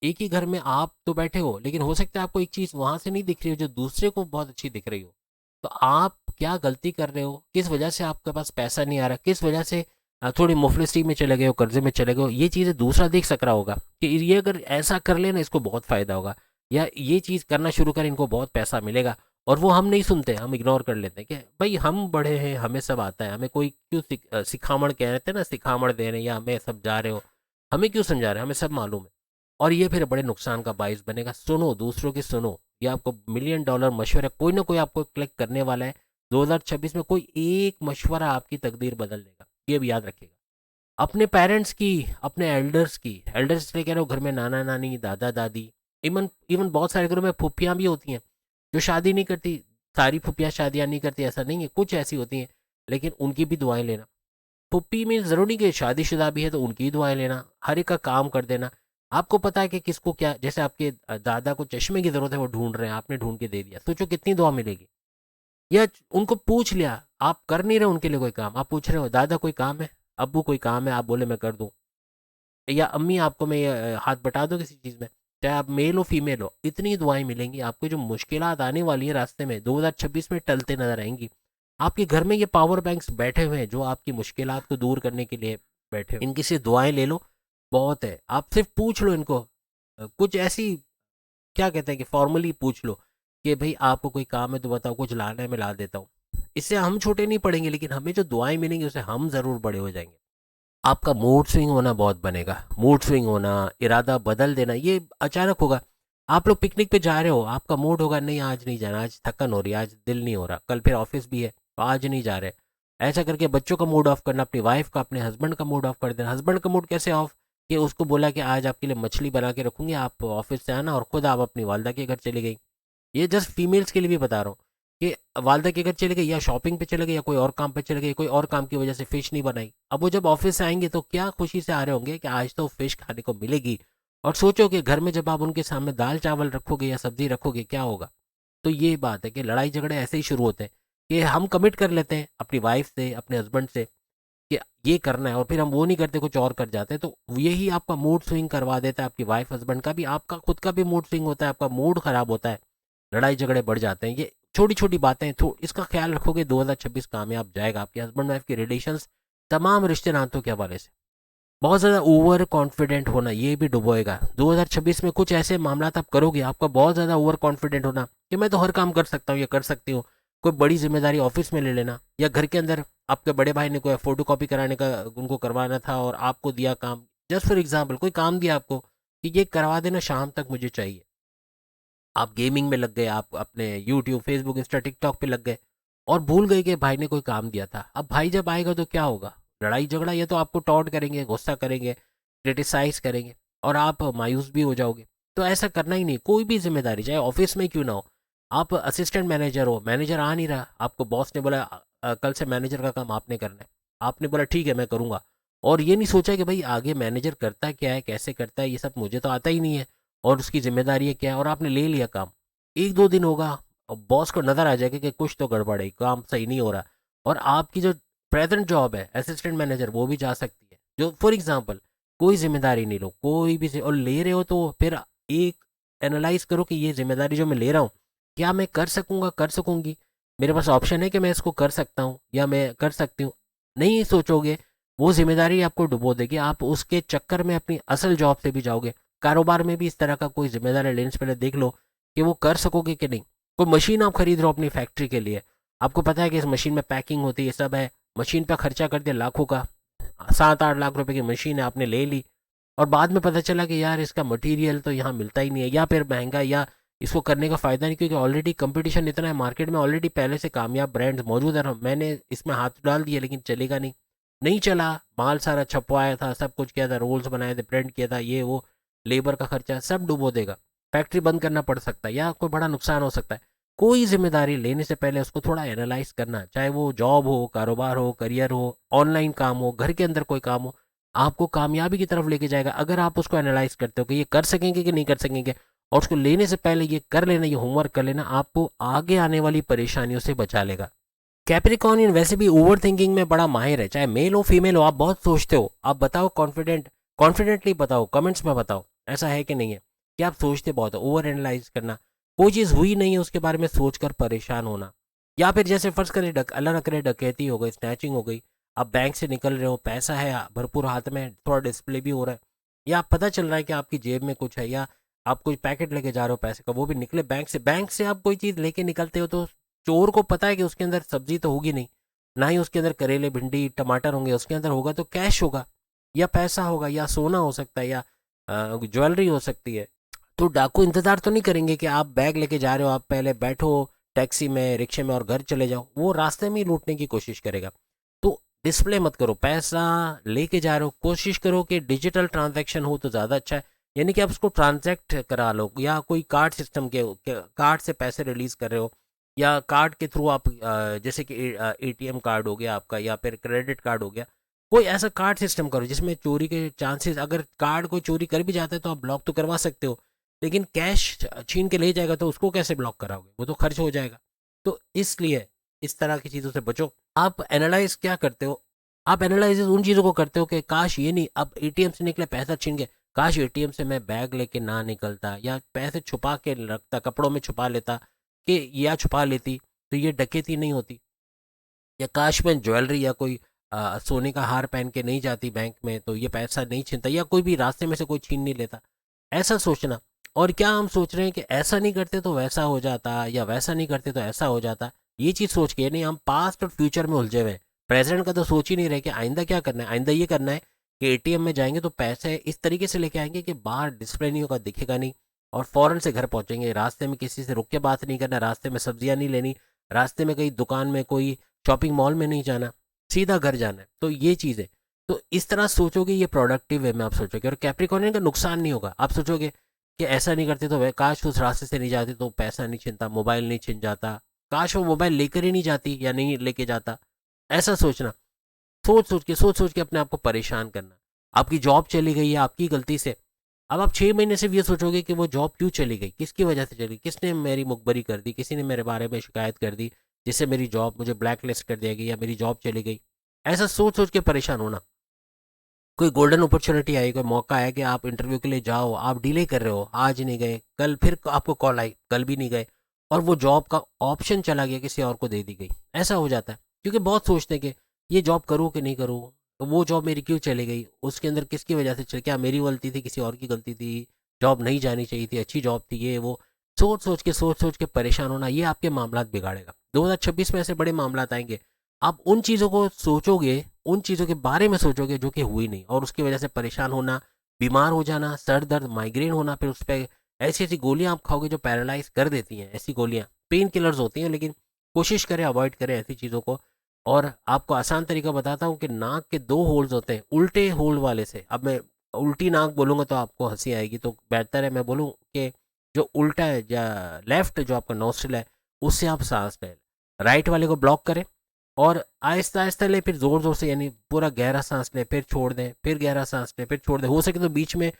एक ही घर में आप तो बैठे हो, लेकिन हो सकता है आपको एक चीज़ वहाँ से नहीं दिख रही हो जो दूसरे को बहुत अच्छी दिख रही हो। तो आप क्या गलती कर रहे हो, किस वजह से आपके पास पैसा नहीं आ रहा, किस वजह से थोड़ी मुफलिसी में चले गए हो, कर्जे में चले गए हो, ये चीज़ें दूसरा देख सक रहा होगा कि ये अगर ऐसा कर लेना इसको बहुत फ़ायदा होगा, या ये चीज़ करना शुरू करें इनको बहुत पैसा मिलेगा। और वो हम नहीं सुनते, हम इग्नोर कर लेते हैं कि भाई हम बड़े हैं, हमें सब आता है, हमें कोई क्यों सिखामण कह रहे थे ना, सिखामण दे रहे हैं या हमें सब जा रहे हो, हमें क्यों समझा रहे हैं, हमें सब मालूम है। और ये फिर बड़े नुकसान का बायस बनेगा। सुनो, दूसरों की सुनो। ये आपको मिलियन डॉलर मशवरा, कोई ना कोई आपको क्लिक करने वाला है। 2026 में कोई एक मशवरा आपकी तकदीर बदल देगा, ये भी याद रखिएगा। अपने पेरेंट्स की, अपने एल्डर्स इसलिए कह रहे हो, घर में नाना नानी, दादा दादी, इवन इवन बहुत सारे घरों में फूफियाँ भी होती हैं जो शादी नहीं करती। सारी फूफियाँ शादियाँ नहीं करती ऐसा नहीं है, कुछ ऐसी होती हैं, लेकिन उनकी भी दुआएं लेना। फुप्पी में ज़रूरी नहीं कि शादीशुदा भी है तो उनकी ही दुआएं लेना, हर एक का काम कर देना। आपको पता है कि किसको क्या, जैसे आपके दादा को चश्मे की ज़रूरत है, वो ढूंढ रहे हैं, आपने ढूंढ के दे दिया, सोचो कितनी दुआ मिलेगी। या उनको पूछ लिया, आप कर नहीं रहे उनके लिए कोई काम, आप पूछ रहे हो दादा कोई काम है, अब्बू कोई काम है, आप बोले मैं कर दूँ। या अम्मी आपको मैं हाथ बटा दूँ किसी चीज़ में, चाहे आप मेल हो फीमेल हो, इतनी दुआएं मिलेंगी आपको। जो मुश्किलात आने वाली है रास्ते में 2026 में टलते नजर आएंगी। आपके घर में ये पावर बैंक्स बैठे हुए हैं जो आपकी मुश्किलात को दूर करने के लिए बैठे हुए, इनकी से दुआएं ले लो, बहुत है। आप सिर्फ पूछ लो इनको, कुछ ऐसी, क्या कहते हैं कि फॉर्मली पूछ लो कि भाई आपको कोई काम है तो बताओ, कुछ लाना है मैं ला देता हूँ। इससे हम छोटे नहीं पड़ेंगे, लेकिन हमें जो दुआएं मिलेंगी उससे हम ज़रूर बड़े हो जाएंगे। आपका मूड स्विंग होना बहुत बनेगा। मूड स्विंग होना, इरादा बदल देना, ये अचानक होगा। आप लोग पिकनिक पे जा रहे हो, आपका मूड होगा नहीं आज नहीं जाना, आज थकन हो रही है, आज दिल नहीं हो रहा, कल फिर ऑफिस भी है तो आज नहीं जा रहे। ऐसा करके बच्चों का मूड ऑफ करना, अपनी वाइफ का, अपने हस्बैंड का मूड ऑफ कर देना। हस्बैंड का मूड कैसे ऑफ, कि उसको बोला कि आज आपके लिए मछली बना के रखूंगी, आप ऑफिस से आना, और खुद आप अपनी वालदा के घर चली गई। ये जस्ट फीमेल्स के लिए भी बता रहा हूँ कि वालदा के घर चले गए, या शॉपिंग पे चले गए, या कोई और काम पे चले गए, कोई और काम की वजह से फिश नहीं बनाई। अब वो जब ऑफिस से आएंगे तो क्या खुशी से आ रहे होंगे कि आज तो फिश खाने को मिलेगी। और सोचो कि घर में जब आप उनके सामने दाल चावल रखोगे या सब्जी रखोगे क्या होगा। तो ये बात है कि लड़ाई झगड़े ऐसे ही शुरू होते हैं कि हम कमिट कर लेते हैं अपनी वाइफ से, अपने हस्बैंड से कि ये करना है, और फिर हम वो नहीं करते, कुछ और कर जाते हैं। तो यही आपका मूड स्विंग करवा देता है, आपकी वाइफ हस्बैंड का भी, आपका खुद का भी मूड स्विंग होता है, आपका मूड खराब होता है, लड़ाई झगड़े बढ़ जाते हैं। ये छोटी छोटी बातें, तो इसका ख्याल रखोगे 2026 कामयाब जाएगा। आपके हस्बैंड वाइफ के रिलेशंस, तमाम रिश्ते नातों के हवाले से। बहुत ज़्यादा ओवर कॉन्फिडेंट होना ये भी डुबोएगा। 2026 में कुछ ऐसे मामला आप करोगे, आपका बहुत ज़्यादा ओवर कॉन्फिडेंट होना कि मैं तो हर काम कर सकता हूँ या कर सकती हूँ। कोई बड़ी जिम्मेदारी ऑफिस में ले लेना, या घर के अंदर आपके बड़े भाई ने कोई फोटो कॉपी कराने का उनको करवाना था और आपको दिया काम, जस्ट फॉर एग्जाम्पल कोई काम दिया आपको कि ये करवा देना शाम तक मुझे चाहिए। आप गेमिंग में लग गए, आप अपने यूट्यूब, फेसबुक, इंस्टा, टिकटॉक पे लग गए और भूल गए कि भाई ने कोई काम दिया था। अब भाई जब आएगा तो क्या होगा, लड़ाई झगड़ा। ये तो आपको टॉन्ट करेंगे, गुस्सा करेंगे, क्रिटिसाइज करेंगे। और आप मायूस भी हो जाओगे। तो ऐसा करना ही नहीं, कोई भी जिम्मेदारी चाहे ऑफिस में क्यों ना हो। आप असिस्टेंट मैनेजर हो, मैनेजर आ नहीं रहा, आपको बॉस ने बोला कल से मैनेजर का काम आपने करना है, आपने बोला ठीक है मैं करूँगा, और ये नहीं सोचा कि भाई आगे मैनेजर करता क्या है, कैसे करता है, ये सब मुझे तो आता ही नहीं है, और उसकी जिम्मेदारी क्या है, और आपने ले लिया काम। एक दो दिन होगा और बॉस को नज़र आ जाएगा कि कुछ तो गड़बड़ है, काम सही नहीं हो रहा, और आपकी जो प्रेजेंट जॉब है असिस्टेंट मैनेजर वो भी जा सकती है। जो फॉर एग्जांपल कोई जिम्मेदारी नहीं लो, कोई भी और ले रहे हो तो फिर एक एनालाइज करो कि ये जिम्मेदारी जो मैं ले रहा हूँ क्या मैं कर सकूंगा, कर सकूंगी, मेरे पास ऑप्शन है कि मैं इसको कर सकता हूँ या मैं कर सकती हूँ। नहीं सोचोगे, वो जिम्मेदारी आपको डुबो देगी, आप उसके चक्कर में अपनी असल जॉब से भी जाओगे। कारोबार में भी इस तरह का कोई जिम्मेदारी लेने से पहले देख लो कि वो कर सकोगे कि नहीं। कोई मशीन आप खरीद रहे हो अपनी फैक्ट्री के लिए, आपको पता है कि इस मशीन में पैकिंग होती है, सब है, मशीन पर खर्चा कर दिया लाखों का, 7-8 लाख रुपए की मशीन है आपने ले ली, और बाद में पता चला कि यार इसका मटेरियल तो यहाँ मिलता ही नहीं है, या फिर महंगा, या इसको करने का फ़ायदा नहीं, क्योंकि ऑलरेडी कंपटीशन इतना है मार्केट में, ऑलरेडी पहले से कामयाब ब्रांड्स मौजूद है, मैंने इसमें हाथ डाल दिया लेकिन चलेगा नहीं। नहीं चला, माल सारा छपवाया था, सब कुछ किया था, रोल्स बनाए थे, प्रिंट किया था, ये वो, लेबर का खर्चा सब डुबो देगा, फैक्ट्री बंद करना पड़ सकता है या कोई बड़ा नुकसान हो सकता है। कोई जिम्मेदारी लेने से पहले उसको थोड़ा एनालाइज करना, चाहे वो जॉब हो, कारोबार हो, करियर हो, ऑनलाइन काम हो, घर के अंदर कोई काम हो, आपको कामयाबी की तरफ लेके जाएगा अगर आप उसको एनालाइज करते हो कि ये कर सकेंगे कि नहीं कर सकेंगे, और उसको लेने से पहले ये कर लेना, ये होमवर्क कर लेना, आपको आगे आने वाली परेशानियों से बचा लेगा। कैप्रिकॉर्नियन वैसे भी ओवर थिंकिंग में बड़ा माहिर है, चाहे मेल हो फीमेल हो, आप बहुत सोचते हो। आप बताओ, कॉन्फिडेंटली बताओ, कमेंट्स में बताओ, ऐसा है कि नहीं है कि आप सोचते बहुत हो, ओवर एनालाइज करना, कोई चीज़ हुई नहीं है उसके बारे में सोचकर परेशान होना, या फिर जैसे फर्ज करें अल्लाह न करे डकैती हो गई, स्नैचिंग हो गई, आप बैंक से निकल रहे हो, पैसा है भरपूर हाथ में, थोड़ा डिस्प्ले भी हो रहा है, या पता चल रहा है कि आपकी जेब में कुछ है, या आप कोई पैकेट लेके जा रहे हो पैसे का, वो भी निकले बैंक से आप कोई चीज़ लेके निकलते हो, तो चोर को पता है कि उसके अंदर सब्जी तो होगी नहीं, ना ही उसके अंदर करेले भिंडी टमाटर होंगे, उसके अंदर होगा तो कैश होगा, या पैसा होगा, या सोना हो सकता है, या ज्वेलरी हो सकती है। तो डाकू इंतजार तो नहीं करेंगे कि आप बैग लेके जा रहे हो, आप पहले बैठो टैक्सी में, रिक्शे में और घर चले जाओ, वो रास्ते में ही लूटने की कोशिश करेगा। तो डिस्प्ले मत करो, पैसा लेके जा रहे हो कोशिश करो कि डिजिटल ट्रांजैक्शन हो तो ज़्यादा अच्छा है, यानी कि आप उसको ट्रांजैक्ट करा लो, या कोई कार्ड सिस्टम के कार्ड से पैसे रिलीज कर रहे हो, या कार्ड के थ्रू आप जैसे कि एटीएम कार्ड हो गया आपका, या फिर क्रेडिट कार्ड हो गया, कोई ऐसा कार्ड सिस्टम करो जिसमें चोरी के चांसेस, अगर कार्ड कोई चोरी कर भी जाता है तो आप ब्लॉक तो करवा सकते हो, लेकिन कैश छीन के ले जाएगा तो उसको कैसे ब्लॉक कराओगे, वो तो खर्च हो जाएगा। तो इसलिए इस तरह की चीज़ों से बचो। आप एनालाइज क्या करते हो, आप एनालाइज उन चीज़ों को करते हो कि काश ये नहीं, अब एटीएम से निकले पैसा छीन के, काश एटीएम से मैं बैग लेके ना निकलता, या पैसे छुपा के रखता, कपड़ों में छुपा लेता, कि या छुपा लेती तो ये डकैती नहीं होती, या काश मैं ज्वेलरी या कोई सोने का हार पहन के नहीं जाती बैंक में तो ये पैसा नहीं छीनता, या कोई भी रास्ते में से कोई छीन नहीं लेता, ऐसा सोचना। और क्या हम सोच रहे हैं कि ऐसा नहीं करते तो वैसा हो जाता, या वैसा नहीं करते तो ऐसा हो जाता, ये चीज़ सोच के नहीं, हम पास्ट और फ्यूचर में उलझे हुए हैं, प्रेजेंट का तो सोच ही नहीं रहे कि आइंदा क्या करना है। आइंदा ये करना है कि एटीएम में जाएंगे तो पैसे इस तरीके से लेके आएंगे कि बाहर डिस्प्ले नहीं होगा, दिखेगा नहीं, और फौरन से घर पहुंचेंगे, रास्ते में किसी से रुक के बात नहीं करना, रास्ते में सब्जियां नहीं लेनी, रास्ते में कहीं दुकान में कोई शॉपिंग मॉल में नहीं जाना, सीधा घर जाना है। तो ये चीज़ है, तो इस तरह सोचोगे, ये प्रोडक्टिव वे में आप सोचोगे, और कैप्रिकॉर्नियन का नुकसान नहीं होगा। आप सोचोगे कि ऐसा नहीं करते तो वह काश उस रास्ते से नहीं जाते तो पैसा नहीं छिनता, मोबाइल नहीं छिन जाता, काश वो मोबाइल लेकर ही नहीं जाती या नहीं लेके जाता, ऐसा सोचना। सोच सोच के अपने आप को परेशान करना। आपकी जॉब चली गई है आपकी गलती से, अब आप 6 महीने से भी ये सोचोगे कि वो जॉब क्यों चली गई, किसकी वजह से चली, किसने मेरी मुखबरी कर दी, किसी ने मेरे बारे में शिकायत कर दी जिससे मेरी जॉब, मुझे ब्लैक लिस्ट कर दिया गया या मेरी जॉब चली गई, ऐसा सोच सोच के परेशान होना। कोई गोल्डन अपॉर्चुनिटी आई, कोई मौका आया कि आप इंटरव्यू के लिए जाओ, आप डिले कर रहे हो, आज नहीं गए, कल फिर आपको कॉल आई, कल भी नहीं गए, और वो जॉब का ऑप्शन चला गया, किसी और को दे दी गई, ऐसा हो जाता है। क्योंकि बहुत सोचते हैं कि ये जॉब करूँ कि नहीं करूँ, तो वो जॉब मेरी क्यों चली गई, उसके अंदर किसकी वजह से चली, क्या मेरी गलती थी, किसी और की गलती थी, जॉब नहीं जानी चाहिए थी, अच्छी जॉब थी, ये वो, सोच सोच के परेशान होना, ये आपके मामला बिगाड़ेगा। 2026 में ऐसे बड़े मामला आएंगे, आप उन चीज़ों को सोचोगे, उन चीज़ों के बारे में सोचोगे जो कि हुई नहीं, और उसकी वजह से परेशान होना, बीमार हो जाना, सर दर्द, माइग्रेन होना, फिर उस पर ऐसी ऐसी गोलियां आप खाओगे जो पैरालाइज कर देती हैं, ऐसी गोलियां पेन किलर्स होती हैं, लेकिन कोशिश करें अवॉइड करें ऐसी चीज़ों को। और आपको आसान तरीका बताता हूँ कि नाक के 2 होल्स होते हैं, उल्टे होल वाले से, अब मैं उल्टी नाक बोलूँगा तो आपको हंसी आएगी, तो बेहतर है मैं बोलूँ कि जो उल्टा है या लेफ्ट जो आपका नोस्ट्रिल है उससे आप सांस लें, राइट वाले को ब्लॉक करें और आहिस्ता आहिस्ता लें, फिर ज़ोर ज़ोर से, यानी पूरा गहरा सांस लें, फिर छोड़ दें, फिर गहरा सांस लें, फिर छोड़ दें। हो सके तो बीच में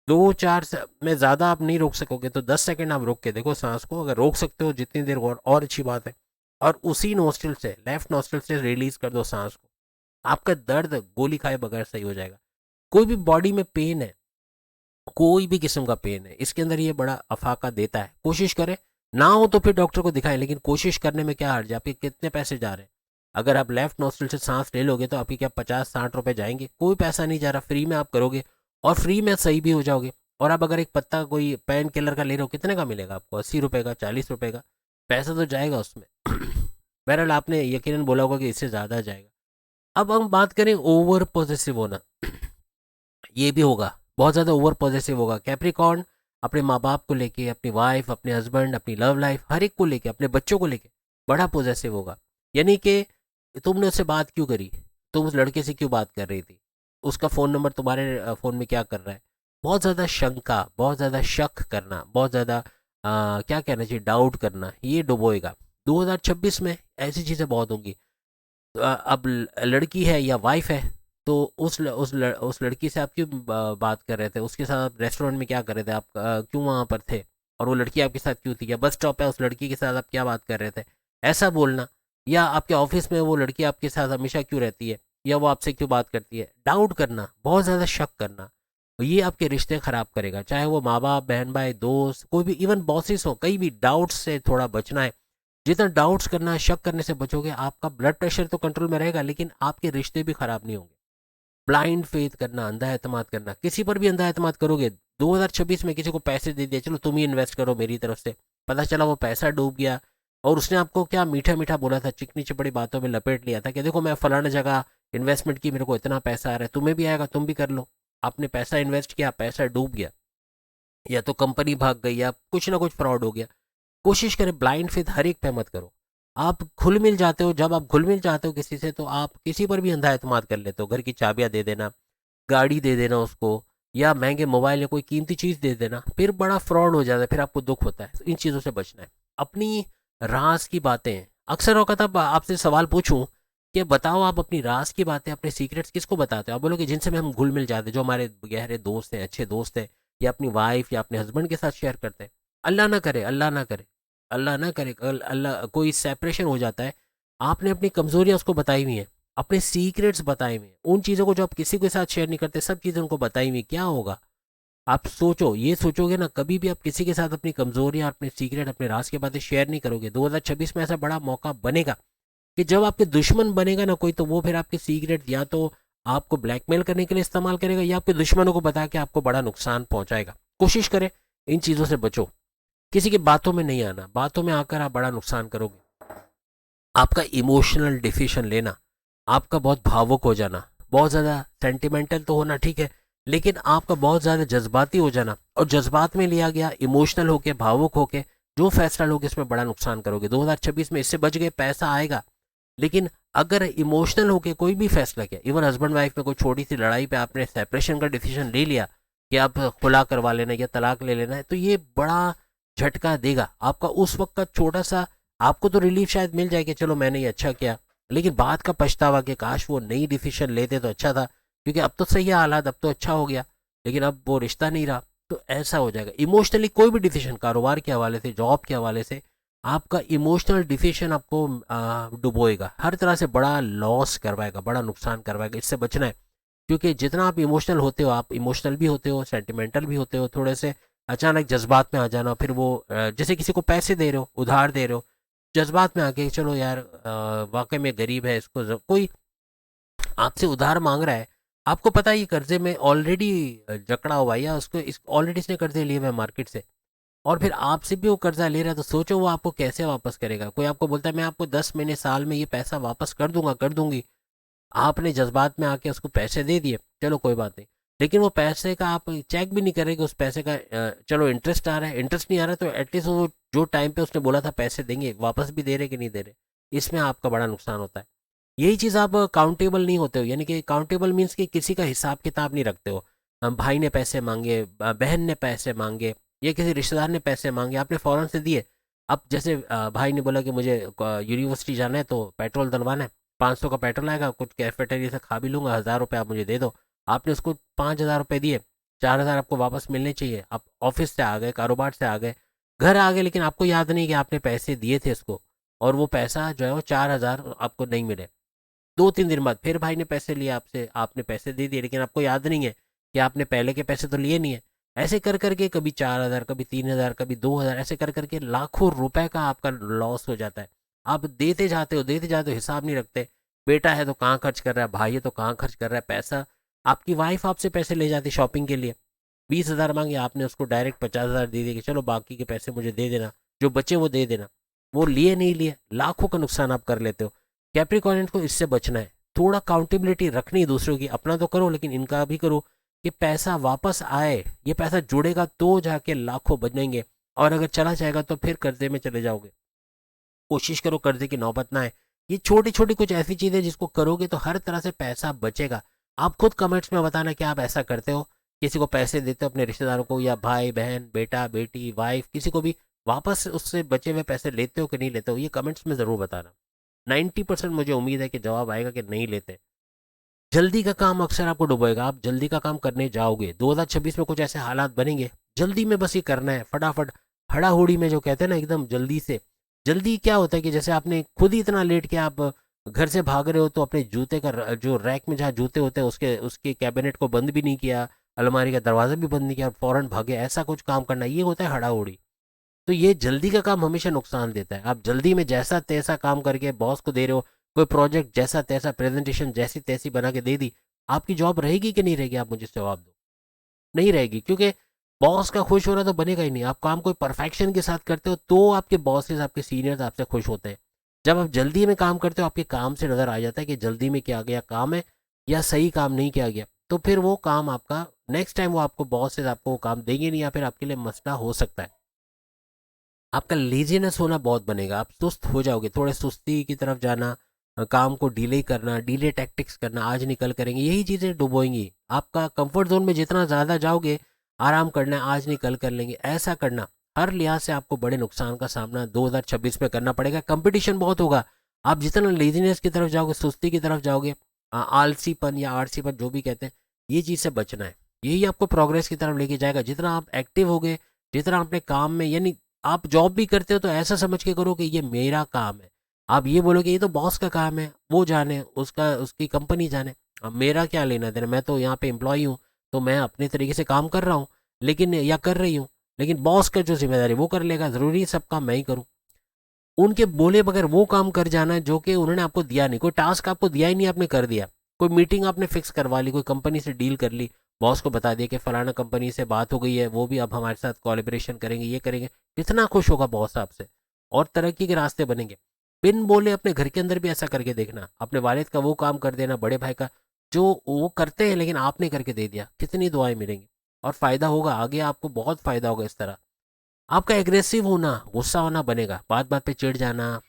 2-4 में ज़्यादा आप नहीं रोक सकोगे तो 10 सेकंड आप रोक के देखो सांस को, अगर रोक सकते हो जितनी देर और अच्छी बात है। और उसी नोस्ट्रिल से, लेफ्ट नोस्ट्रिल से रिलीज कर दो सांस को, आपका दर्द गोली खाए बगैर सही हो जाएगा। कोई भी बॉडी में पेन है, कोई भी किस्म का पेन है, इसके अंदर ये बड़ा अफाका देता है। कोशिश करें, ना हो तो फिर डॉक्टर को दिखाएं, लेकिन कोशिश करने में क्या हर्ज है, आपके कितने पैसे जा रहे हैं। अगर आप लेफ्ट नोस्ट्रिल से सांस ले लोगे तो आपके क्या 50-60 रुपए जाएंगे, कोई पैसा नहीं जा रहा, फ्री में आप करोगे और फ्री में सही भी हो जाओगे। और आप अगर एक पत्ता कोई पेन किलर का ले रहे हो, कितने का मिलेगा आपको, 80 रुपए का, 40 रुपए का, पैसा तो जाएगा उसमें। बहरहाल आपने यकीनन बोला होगा कि इससे ज़्यादा जाएगा। अब हम बात करें ओवर पॉजिटिव होना, ये भी होगा, बहुत ज़्यादा ओवर पॉजिटिव होगा। कैप्रिकॉर्न अपने माँ बाप को लेके, अपनी वाइफ, अपने हस्बैंड, अपनी लव लाइफ, हर एक को लेके, अपने बच्चों को लेके बड़ा पॉजिटिव होगा। यानी कि तुमने उससे बात क्यों करी, तुम उस लड़के से क्यों बात कर रही थी, उसका फ़ोन नंबर तुम्हारे फ़ोन में क्या कर रहा है, बहुत ज़्यादा शंका, बहुत ज़्यादा शक करना, बहुत ज़्यादा क्या कहना चाहिए, डाउट करना, ये डुबोएगा। 2026 में ऐसी चीज़ें बहुत होंगी। अब लड़की है या वाइफ है, तो उस लड़की से आप क्यों बात कर रहे थे, उसके साथ आप रेस्टोरेंट में क्या कर रहे थे, आप क्यों वहाँ पर थे, और वो लड़की आपके साथ क्यों थी, या बस स्टॉप है उस लड़की के साथ आप क्या बात कर रहे थे, ऐसा बोलना। या आपके ऑफिस में वो लड़की आपके साथ हमेशा क्यों रहती है, या वो आपसे क्यों बात करती है, डाउट करना, बहुत ज़्यादा शक करना, ये आपके रिश्ते खराब करेगा। चाहे वो माँ बाप, बहन भाई, दोस्त, कोई भी, इवन बॉसेस हो, कहीं भी डाउट्स से थोड़ा बचना है। जितना डाउट्स करना, शक करने से बचोगे, आपका ब्लड प्रेशर तो कंट्रोल में रहेगा, लेकिन आपके रिश्ते भी खराब नहीं होंगे। ब्लाइंड फेथ करना, अंधा एतमाद करना, किसी पर भी अंधा एतमाद करोगे। 2026 में किसी को पैसे दे दिए, चलो तुम ही इन्वेस्ट करो मेरी तरफ से, पता चला वो पैसा डूब गया, और उसने आपको क्या मीठा मीठा बोला था, चिकनी चपड़ी बातों में लपेट लिया था कि देखो मैं फलाना जगह इन्वेस्टमेंट की, मेरे को इतना पैसा आ रहा है, तुम्हें भी आएगा, तुम भी कर लो। आपने पैसा इन्वेस्ट किया, पैसा डूब गया, या तो कंपनी भाग गई, या कुछ ना कुछ फ्रॉड हो गया। कोशिश करें ब्लाइंड फेथ हर एक पे मत करो। आप घुल मिल जाते हो, जब आप घुल मिल जाते हो किसी से, तो आप किसी पर भी अंधा एतमाद कर लेते हो। घर की चाबियां दे देना, गाड़ी दे देना उसको, या महंगे मोबाइल या कोई कीमती चीज़ दे देना, फिर बड़ा फ्रॉड हो जाता है, फिर आपको दुख होता है। तो इन चीज़ों से बचना है। अपनी राज की बातें, अक्सर औकत अब आपसे सवाल पूछूं कि बताओ आप अपनी राज की बातें, अपने सीक्रेट्स किसको बताते हो, आप बोलोगे जिनसे में हम घुल मिल जाते हैं, जो हमारे गहरे दोस्त हैं, अच्छे दोस्त हैं, या अपनी वाइफ या अपने हस्बैंड के साथ शेयर करते हैं। अल्लाह ना करे, अल्लाह ना करे, अल्लाह ना करे, कल अल्लाह कोई सेपरेशन हो जाता है, आपने अपनी कमजोरियां उसको बताई हुई हैं, अपने सीक्रेट्स बताए हुए हैं, उन चीज़ों को जो आप किसी के साथ शेयर नहीं करते, सब चीज़ें उनको बताई हुई, क्या होगा। आप सोचो, ये सोचोगे ना, कभी भी आप किसी के साथ अपनी कमजोरियां, अपने सीक्रेट, अपने राज की बातें शेयर नहीं करोगे, 2026 में ऐसा बड़ा मौका बनेगा कि जब आपके दुश्मन बनेगा ना कोई, तो वो फिर आपके सीक्रेट या तो आपको ब्लैकमेल करने के लिए इस्तेमाल करेगा, या आपके दुश्मनों को बता के आपको बड़ा नुकसान पहुंचाएगा। कोशिश करें इन चीज़ों से बचो, किसी की बातों में नहीं आना, बातों में आकर आप बड़ा नुकसान करोगे। आपका इमोशनल डिसीजन लेना, आपका बहुत भावुक हो जाना, बहुत ज़्यादा सेंटिमेंटल तो होना ठीक है, लेकिन आपका बहुत ज़्यादा जज्बाती हो जाना, और जज्बात में लिया गया, इमोशनल होके, भावुक होके जो फैसला लोगे, इसमें बड़ा नुकसान करोगे। 2026 में इससे बच गए, पैसा आएगा, लेकिन अगर इमोशनल होके कोई भी फैसला किया, इवन हस्बैंड वाइफ में कोई छोटी सी लड़ाई पे आपने सेपरेशन का डिसीजन ले लिया कि आप खुला करवा लेना या तलाक ले लेना है, तो ये बड़ा झटका देगा आपका उस वक्त का छोटा सा। आपको तो रिलीफ शायद मिल जाए कि चलो मैंने ये अच्छा किया, लेकिन बाद का पछतावा कि काश वो नई डिसीजन लेते तो अच्छा था, क्योंकि अब तो सही है हालात, अब तो अच्छा हो गया, लेकिन अब वो रिश्ता नहीं रहा। तो ऐसा हो जाएगा। इमोशनली कोई भी डिसीजन, कारोबार के हवाले से, जॉब के हवाले से, आपका इमोशनल डिसीजन आपको डुबोएगा, हर तरह से बड़ा लॉस करवाएगा, बड़ा नुकसान करवाएगा। इससे बचना है, क्योंकि जितना आप इमोशनल होते हो, आप इमोशनल भी होते हो, सेंटिमेंटल भी होते हो, थोड़े से अचानक जज्बात में आ जाना, फिर वो जैसे किसी को पैसे दे रहे हो, उधार दे रहे हो, जज्बात में आके चलो यार वाकई में गरीब है, इसको कोई आपसे उधार मांग रहा है, आपको पता है ये कर्जे में ऑलरेडी जकड़ा हुआ है, या उसको इस ऑलरेडी इसने कर्जे लिए हुए मार्केट से, और फिर आपसे भी वो कर्जा ले रहा है, तो सोचो वो आपको कैसे वापस करेगा। कोई आपको बोलता है मैं आपको 10 महीने, साल में ये पैसा वापस कर दूंगा, कर दूंगी, आपने जज्बात में आके उसको पैसे दे दिए, चलो कोई बात नहीं, लेकिन वो पैसे का आप चेक भी नहीं करेंगे, उस पैसे का चलो इंटरेस्ट आ रहा है, इंटरेस्ट नहीं आ रहा तो एटलीस्ट वो जो टाइम पे उसने बोला था पैसे देंगे, वापस भी दे रहे कि नहीं दे रहे, इसमें आपका बड़ा नुकसान होता है। यही चीज़ आप काउंटेबल नहीं होते हो, यानी कि काउंटेबल मीन्स कि किसी का हिसाब किताब नहीं रखते हो। भाई ने पैसे मांगे, बहन ने पैसे मांगे, या किसी रिश्तेदार ने पैसे मांगे, आपने फ़ौरन से दिए। अब जैसे भाई ने बोला कि मुझे यूनिवर्सिटी जाना है तो पेट्रोल डलवाना है, 500 का पेट्रोल आएगा, कुछ कैफेटेरिया से खा भी लूँगा, 1000 रुपये आप मुझे दे दो। आपने उसको 5000 रुपये दिए, 4000 आपको वापस मिलने चाहिए। आप ऑफिस से आ गए, कारोबार से आ गए, घर आ गए, लेकिन आपको याद नहीं कि आपने पैसे दिए थे इसको, और वो पैसा जो है वो 4000 आपको नहीं मिले। 2-3 दिन बाद फिर भाई ने पैसे लिए आपसे, आपने पैसे दे दिए, लेकिन आपको याद नहीं है कि आपने पहले के पैसे तो लिए नहीं है। ऐसे कर करके कभी 4000, कभी 3000, कभी 2000, ऐसे कर करके लाखों रुपए का आपका लॉस हो जाता है। आप देते जाते हो, हिसाब नहीं रखते। बेटा है तो कहाँ खर्च कर रहा है, भाई है तो कहाँ खर्च कर रहा है पैसा। आपकी वाइफ आपसे पैसे ले जाती शॉपिंग के लिए, 20,000 मांगे, आपने उसको डायरेक्ट 50,000 दे दिए कि चलो बाकी के पैसे मुझे दे देना, जो बचे वो दे देना। वो लिए नहीं लिए, लाखों का नुकसान आप कर लेते हो। कैप्रिकॉर्नियंस को इससे बचना है, थोड़ा अकाउंटेबिलिटी रखनी है दूसरों की, अपना तो करो लेकिन इनका भी करो कि पैसा वापस आए। ये पैसा जुड़ेगा तो जाके लाखों बनेंगे, और अगर चला जाएगा तो फिर कर्जे में चले जाओगे। कोशिश करो कर्जे की नौबत ना आए। ये छोटी छोटी कुछ ऐसी चीज़ें जिसको करोगे तो हर तरह से पैसा बचेगा। आप खुद कमेंट्स में बताना कि आप ऐसा करते हो, किसी को पैसे देते हो अपने रिश्तेदारों को, या भाई बहन, बेटा बेटी, वाइफ, किसी को भी वापस उससे बचे हुए पैसे लेते हो कि नहीं लेते हो, ये कमेंट्स में ज़रूर बताना। 90% मुझे उम्मीद है कि जवाब आएगा कि नहीं लेते। जल्दी का काम अक्सर आपको डुबोएगा। आप जल्दी का काम करने जाओगे, 2026 में कुछ ऐसे हालात बनेंगे, जल्दी में बस ये करना है फटाफट, हड़ाहुड़ी में जो कहते हैं ना, एकदम जल्दी से। जल्दी क्या होता है कि जैसे आपने खुद ही इतना लेट के आप घर से भाग रहे हो, तो अपने जूते का जो रैक में जहाँ जूते होते हैं उसके उसके कैबिनेट को बंद भी नहीं किया, अलमारी का दरवाज़ा भी बंद नहीं किया और फ़ौरन भागे, ऐसा कुछ काम करना, ये होता है हड़ाहुड़ी। तो ये जल्दी का काम हमेशा नुकसान देता है। आप जल्दी में जैसा तैसा काम करके बॉस को दे रहे हो, कोई प्रोजेक्ट जैसा तैसा, प्रेजेंटेशन जैसी तैसी बना के दे दी, आपकी जॉब रहेगी कि नहीं रहेगी, आप मुझे जवाब दो। नहीं रहेगी, क्योंकि बॉस का खुश होना तो बनेगा ही नहीं। आप काम कोई परफेक्शन के साथ करते हो तो आपके बॉसेस, आपके सीनियर्स आपसे खुश होते हैं। जब आप जल्दी में काम करते हो, आपके काम से नज़र आ जाता है कि जल्दी में किया गया काम है या सही काम नहीं किया गया, तो फिर वो काम आपका नेक्स्ट टाइम वो आपको बॉसेस आपको वो काम देंगे नहीं, या फिर आपके लिए मसला हो सकता है। आपका लेज़ीनेस होना बहुत बनेगा, आप सुस्त हो जाओगे, थोड़े सुस्ती की तरफ जाना, काम को डिले करना, डिले टैक्टिक्स करना, आज निकल करेंगे, यही चीज़ें डुबोएंगी। आपका कंफर्ट जोन में जितना ज़्यादा जाओगे, आराम करना है, आज निकल कर लेंगे, ऐसा करना, हर लिहाज से आपको बड़े नुकसान का सामना 2026 में करना पड़ेगा। कंपटीशन बहुत होगा। आप जितना लेज़ीनेस की तरफ जाओगे, सुस्ती की तरफ जाओगे, आलसीपन या आरसीपन जो भी कहते हैं, ये चीज़ से बचना है। यही आपको प्रोग्रेस की तरफ लेके जाएगा। जितना आप एक्टिव होगे, जितना अपने काम में, यानी आप जॉब भी करते हो तो ऐसा समझ के करो कि ये मेरा काम है। आप ये बोलोगे ये तो बॉस का काम है, वो जाने, उसका उसकी कंपनी जाने, अब मेरा क्या लेना देना, मैं तो यहाँ पे एम्प्लॉय हूँ, तो मैं अपने तरीके से काम कर रहा हूँ, लेकिन या कर रही हूँ, लेकिन बॉस का जो जिम्मेदारी वो कर लेगा, ज़रूरी है सब काम मैं ही करूँ। उनके बोले बगैर वो काम कर जाना जो कि उन्होंने आपको दिया नहीं, कोई टास्क आपको दिया ही नहीं, आपने कर दिया। कोई मीटिंग आपने फिक्स करवा ली, कोई कंपनी से डील कर ली, बॉस को बता दिया कि फलाना कंपनी से बात हो गई है, वो भी अब हमारे साथ कोलैबोरेशन करेंगे, ये करेंगे। कितना खुश होगा बॉस आपसे, और तरक्की के रास्ते बनेंगे। बिन बोले अपने घर के अंदर भी ऐसा करके देखना, अपने वालिद का वो काम कर देना, बड़े भाई का, जो वो करते हैं लेकिन आपने करके दे दिया, कितनी दुआएं मिलेंगी, और फ़ायदा होगा आगे, आपको बहुत फ़ायदा होगा इस तरह। आपका एग्रेसिव होना, गुस्सा होना बनेगा, बात बात पे चिढ़ जाना,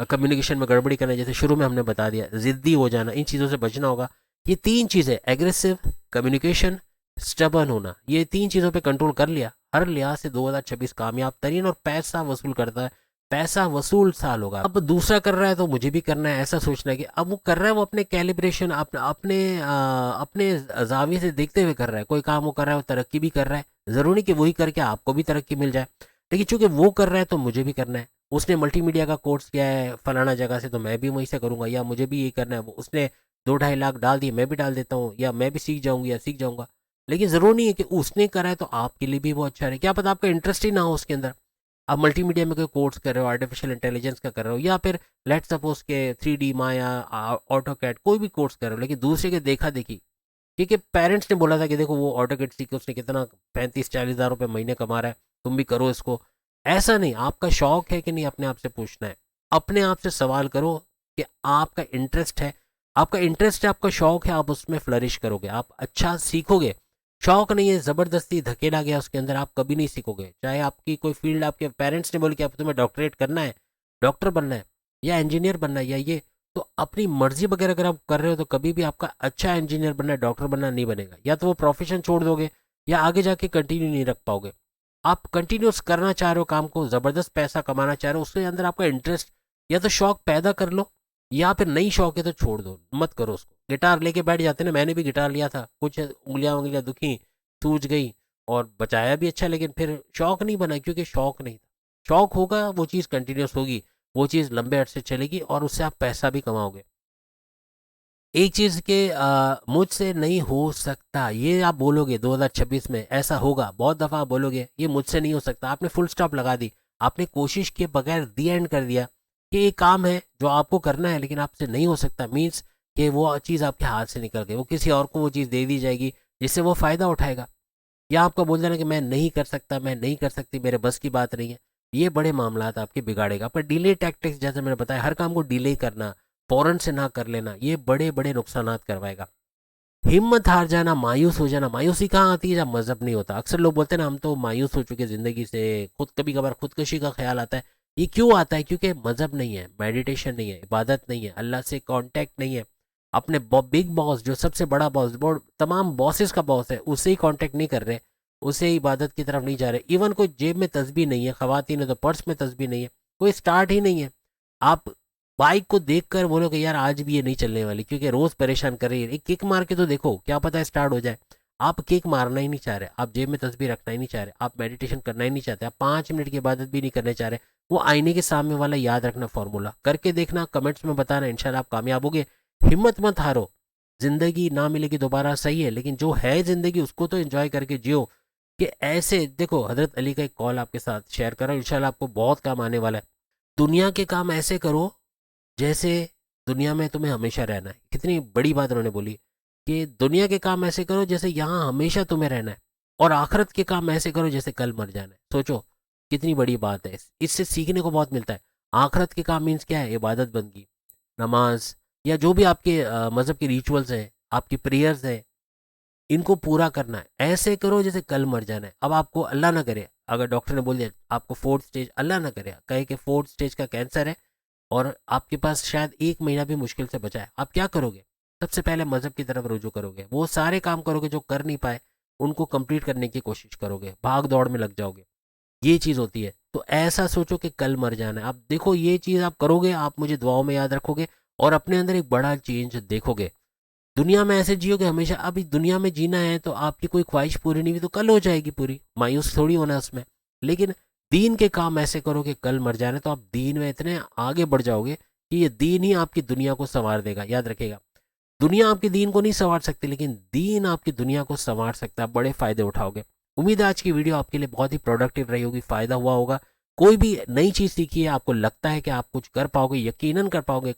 कम्युनिकेशन में गड़बड़ी करना, जैसे शुरू में हमने बता दिया, ज़िद्दी हो जाना, इन चीज़ों से बचना होगा। ये 3 चीज़ें, एग्रेसिव, कम्युनिकेशन, स्टबर्न होना, ये 3 चीज़ों पे कंट्रोल कर लिया, हर लिहाज से 2026 कामयाब तरीन और पैसा वसूल करता है, पैसा वसूल साल होगा। अब दूसरा कर रहा है तो मुझे भी करना है, ऐसा सोचना है कि अब वो कर रहा है, वो अपने कैलिब्रेशन, अपने जाविये से देखते हुए कर रहा है। कोई काम वो कर रहा है, वो तरक्की भी कर रहा है, ज़रूरी नहीं कि वही करके आपको भी तरक्की मिल जाए, लेकिन चूंकि वो कर रहा है तो मुझे भी करना है। उसने मल्टीमीडिया का कोर्स किया है फलाना जगह से, तो मैं भी वहीं से करूँगा, या मुझे भी ये करना है। उसने 2-2.5 लाख डाल दिए, मैं भी डाल देता हूँ, या मैं भी सीख जाऊँगी या सीख जाऊँगा। लेकिन ज़रूरी नहीं है कि उसने करा है तो आपके लिए भी वो अच्छा है, क्या पता आपका इंटरेस्ट ही ना हो उसके अंदर। आप मल्टीमीडिया में कोई कोर्स कर रहे हो, आर्टिफिशियल इंटेलिजेंस का कर रहे हो, या फिर लेट सपोज के 3D माया, ऑटो कैड, कोई भी कोर्स कर रहे हो, लेकिन दूसरे के देखा देखी, क्योंकि पेरेंट्स ने बोला था कि देखो वो ऑटो कैड सीखे, उसने कितना 35-40 हज़ार रुपये महीने कमा रहा है, तुम भी करो इसको। ऐसा नहीं, आपका शौक है कि नहीं, अपने आप से पूछना है। अपने आप से सवाल करो कि आपका इंटरेस्ट है, आपका इंटरेस्ट है, आपका शौक है, आप उसमें फ्लरिश करोगे, आप अच्छा सीखोगे। शौक नहीं है, ज़बरदस्ती धकेला गया उसके अंदर, आप कभी नहीं सीखोगे। चाहे आपकी कोई फील्ड, आपके पेरेंट्स ने बोले कि आप तुम्हें डॉक्टरेट करना है, डॉक्टर बनना है, या इंजीनियर बनना है, या ये, तो अपनी मर्जी वगैरह अगर आप कर रहे हो तो कभी भी आपका अच्छा इंजीनियर बनना, डॉक्टर बनना नहीं बनेगा। या तो वो प्रोफेशन छोड़ दोगे या आगे जाके कंटिन्यू नहीं रख पाओगे। आप कंटिन्यूस करना चाह रहे हो काम को, ज़बरदस्त पैसा कमाना चाह रहे हो, उसके अंदर आपका इंटरेस्ट या तो शौक पैदा कर लो, या फिर नई शौक है तो छोड़ दो, मत करो उसको। गिटार लेके बैठ जाते ना, मैंने भी गिटार लिया था, कुछ उंगलियां उंगलियां दुखी, सूज गई, और बचाया भी अच्छा, लेकिन फिर शौक नहीं बना क्योंकि शौक नहीं था। शौक होगा वो चीज़ कंटिन्यूस होगी, वो चीज़ लंबे अरसे चलेगी और उससे आप पैसा भी कमाओगे। एक चीज़ के मुझसे नहीं हो सकता ये आप बोलोगे 2026 में, ऐसा होगा, बहुत दफ़ा आप बोलोगे ये मुझसे नहीं हो सकता, आपने फुल स्टॉप लगा दी, आपने कोशिश के बगैर दी एंड कर दिया कि ये काम है जो आपको करना है लेकिन आपसे नहीं हो सकता, मीन्स कि वो चीज़ आपके हाथ से निकल गई, वो किसी और को वो चीज़ दे दी जाएगी जिससे वो फ़ायदा उठाएगा। या आपका बोल देना कि मैं नहीं कर सकता, मैं नहीं कर सकती, मेरे बस की बात नहीं है, ये बड़े मामलात आपके बिगाड़ेगा। पर डिले टैक्टिक्स जैसे मैंने बताया, हर काम को डिले करना, फ़ौरन से ना कर लेना, ये बड़े बड़े नुकसानात करवाएगा। हिम्मत हार जाना, मायूस हो जाना, मायूसी कहाँ आती है? जब मज़हब नहीं होता। अक्सर लोग बोलते हैं ना हम तो मायूस हो चुके ज़िंदगी से, खुद कभी कभार खुदकुशी का ख्याल आता है। ये क्यों आता है? क्योंकि मज़हब नहीं है, मेडिटेशन नहीं है, इबादत नहीं है, अल्लाह से कांटेक्ट नहीं है, अपने बिग बॉस जो सबसे बड़ा बॉस, तमाम बॉसेस का बॉस है, उससे ही कांटेक्ट नहीं कर रहे, उसे इबादत की तरफ नहीं जा रहे। इवन कोई जेब में तस्बीह नहीं है, खवातीन है तो पर्स में तस्बीह नहीं है, कोई स्टार्ट ही नहीं है। आप बाइक को देखकर बोलोगे यार आज भी ये नहीं चलने वाली क्योंकि रोज परेशान कर रही है, एक किक मार के तो देखो, क्या पता है स्टार्ट हो जाए। आप किक मारना ही नहीं चाह रहे, आप जेब में तस्बीह रखना ही नहीं चाह रहे, आप मेडिटेशन करना ही नहीं चाहते, आप 5 मिनट की इबादत भी नहीं करने चाह रहे, वो आईने के सामने वाला याद रखना फॉर्मूला करके देखना, कमेंट्स में बताना, इंशाल्लाह आप कामयाब होगे। हिम्मत मत हारो, जिंदगी ना मिलेगी दोबारा सही है, लेकिन जो है जिंदगी उसको तो एंजॉय करके जियो। कि ऐसे देखो, हजरत अली का एक कॉल आपके साथ शेयर करो, इंशाल्लाह आपको बहुत काम आने वाला है। दुनिया के काम ऐसे करो जैसे दुनिया में तुम्हें हमेशा रहना है। कितनी बड़ी बात उन्होंने बोली कि दुनिया के काम ऐसे करो जैसे यहाँ हमेशा तुम्हें रहना है, और आखिरत के काम ऐसे करो जैसे कल मर जाना है। सोचो कितनी बड़ी बात है, इससे सीखने को बहुत मिलता है। आखिरत के काम मीन्स क्या है? इबादत बंदगी, नमाज, या जो भी आपके मज़हब के रिचुअल्स हैं, आपकी प्रेयर्स हैं, इनको पूरा करना है। ऐसे करो जैसे कल मर जाना है। अब आपको अल्लाह ना करे, अगर डॉक्टर ने बोल दिया आपको 4th स्टेज, अल्लाह ना करे कहे कि 4th स्टेज का कैंसर है और आपके पास शायद 1 महीना भी मुश्किल से बचा है, आप क्या करोगे? सबसे पहले मज़हब की तरफ रुजू करोगे, वो सारे काम करोगे जो कर नहीं पाए, उनको कंप्लीट करने की कोशिश करोगे, भाग दौड़ में लग जाओगे। ये चीज़ होती है। तो ऐसा सोचो कि कल मर जाना है। आप देखो ये चीज़ आप करोगे, आप मुझे दुआओं में याद रखोगे और अपने अंदर एक बड़ा चेंज देखोगे। दुनिया में ऐसे जियोगे हमेशा। अभी दुनिया में जीना है तो आपकी कोई ख्वाहिश पूरी नहीं हुई तो कल हो जाएगी पूरी, मायूस थोड़ी होना है उसमें। लेकिन दीन के काम ऐसे करो कि कल मर जाने, तो आप दीन में इतने आगे बढ़ जाओगे कि ये दीन ही आपकी दुनिया को संवार देगा। याद रखेगा, दुनिया आपकी दीन को नहीं संवार सकती, लेकिन दीन आपकी दुनिया को संवार सकता है। बड़े फायदे उठाओगे। उम्मीद है आज की वीडियो आपके लिए बहुत ही प्रोडक्टिव रही होगी, फायदा हुआ होगा। कोई भी नई चीज़ सीखी है, आपको लगता है कि आप कुछ कर पाओगे, यकीनन कर पाओगे।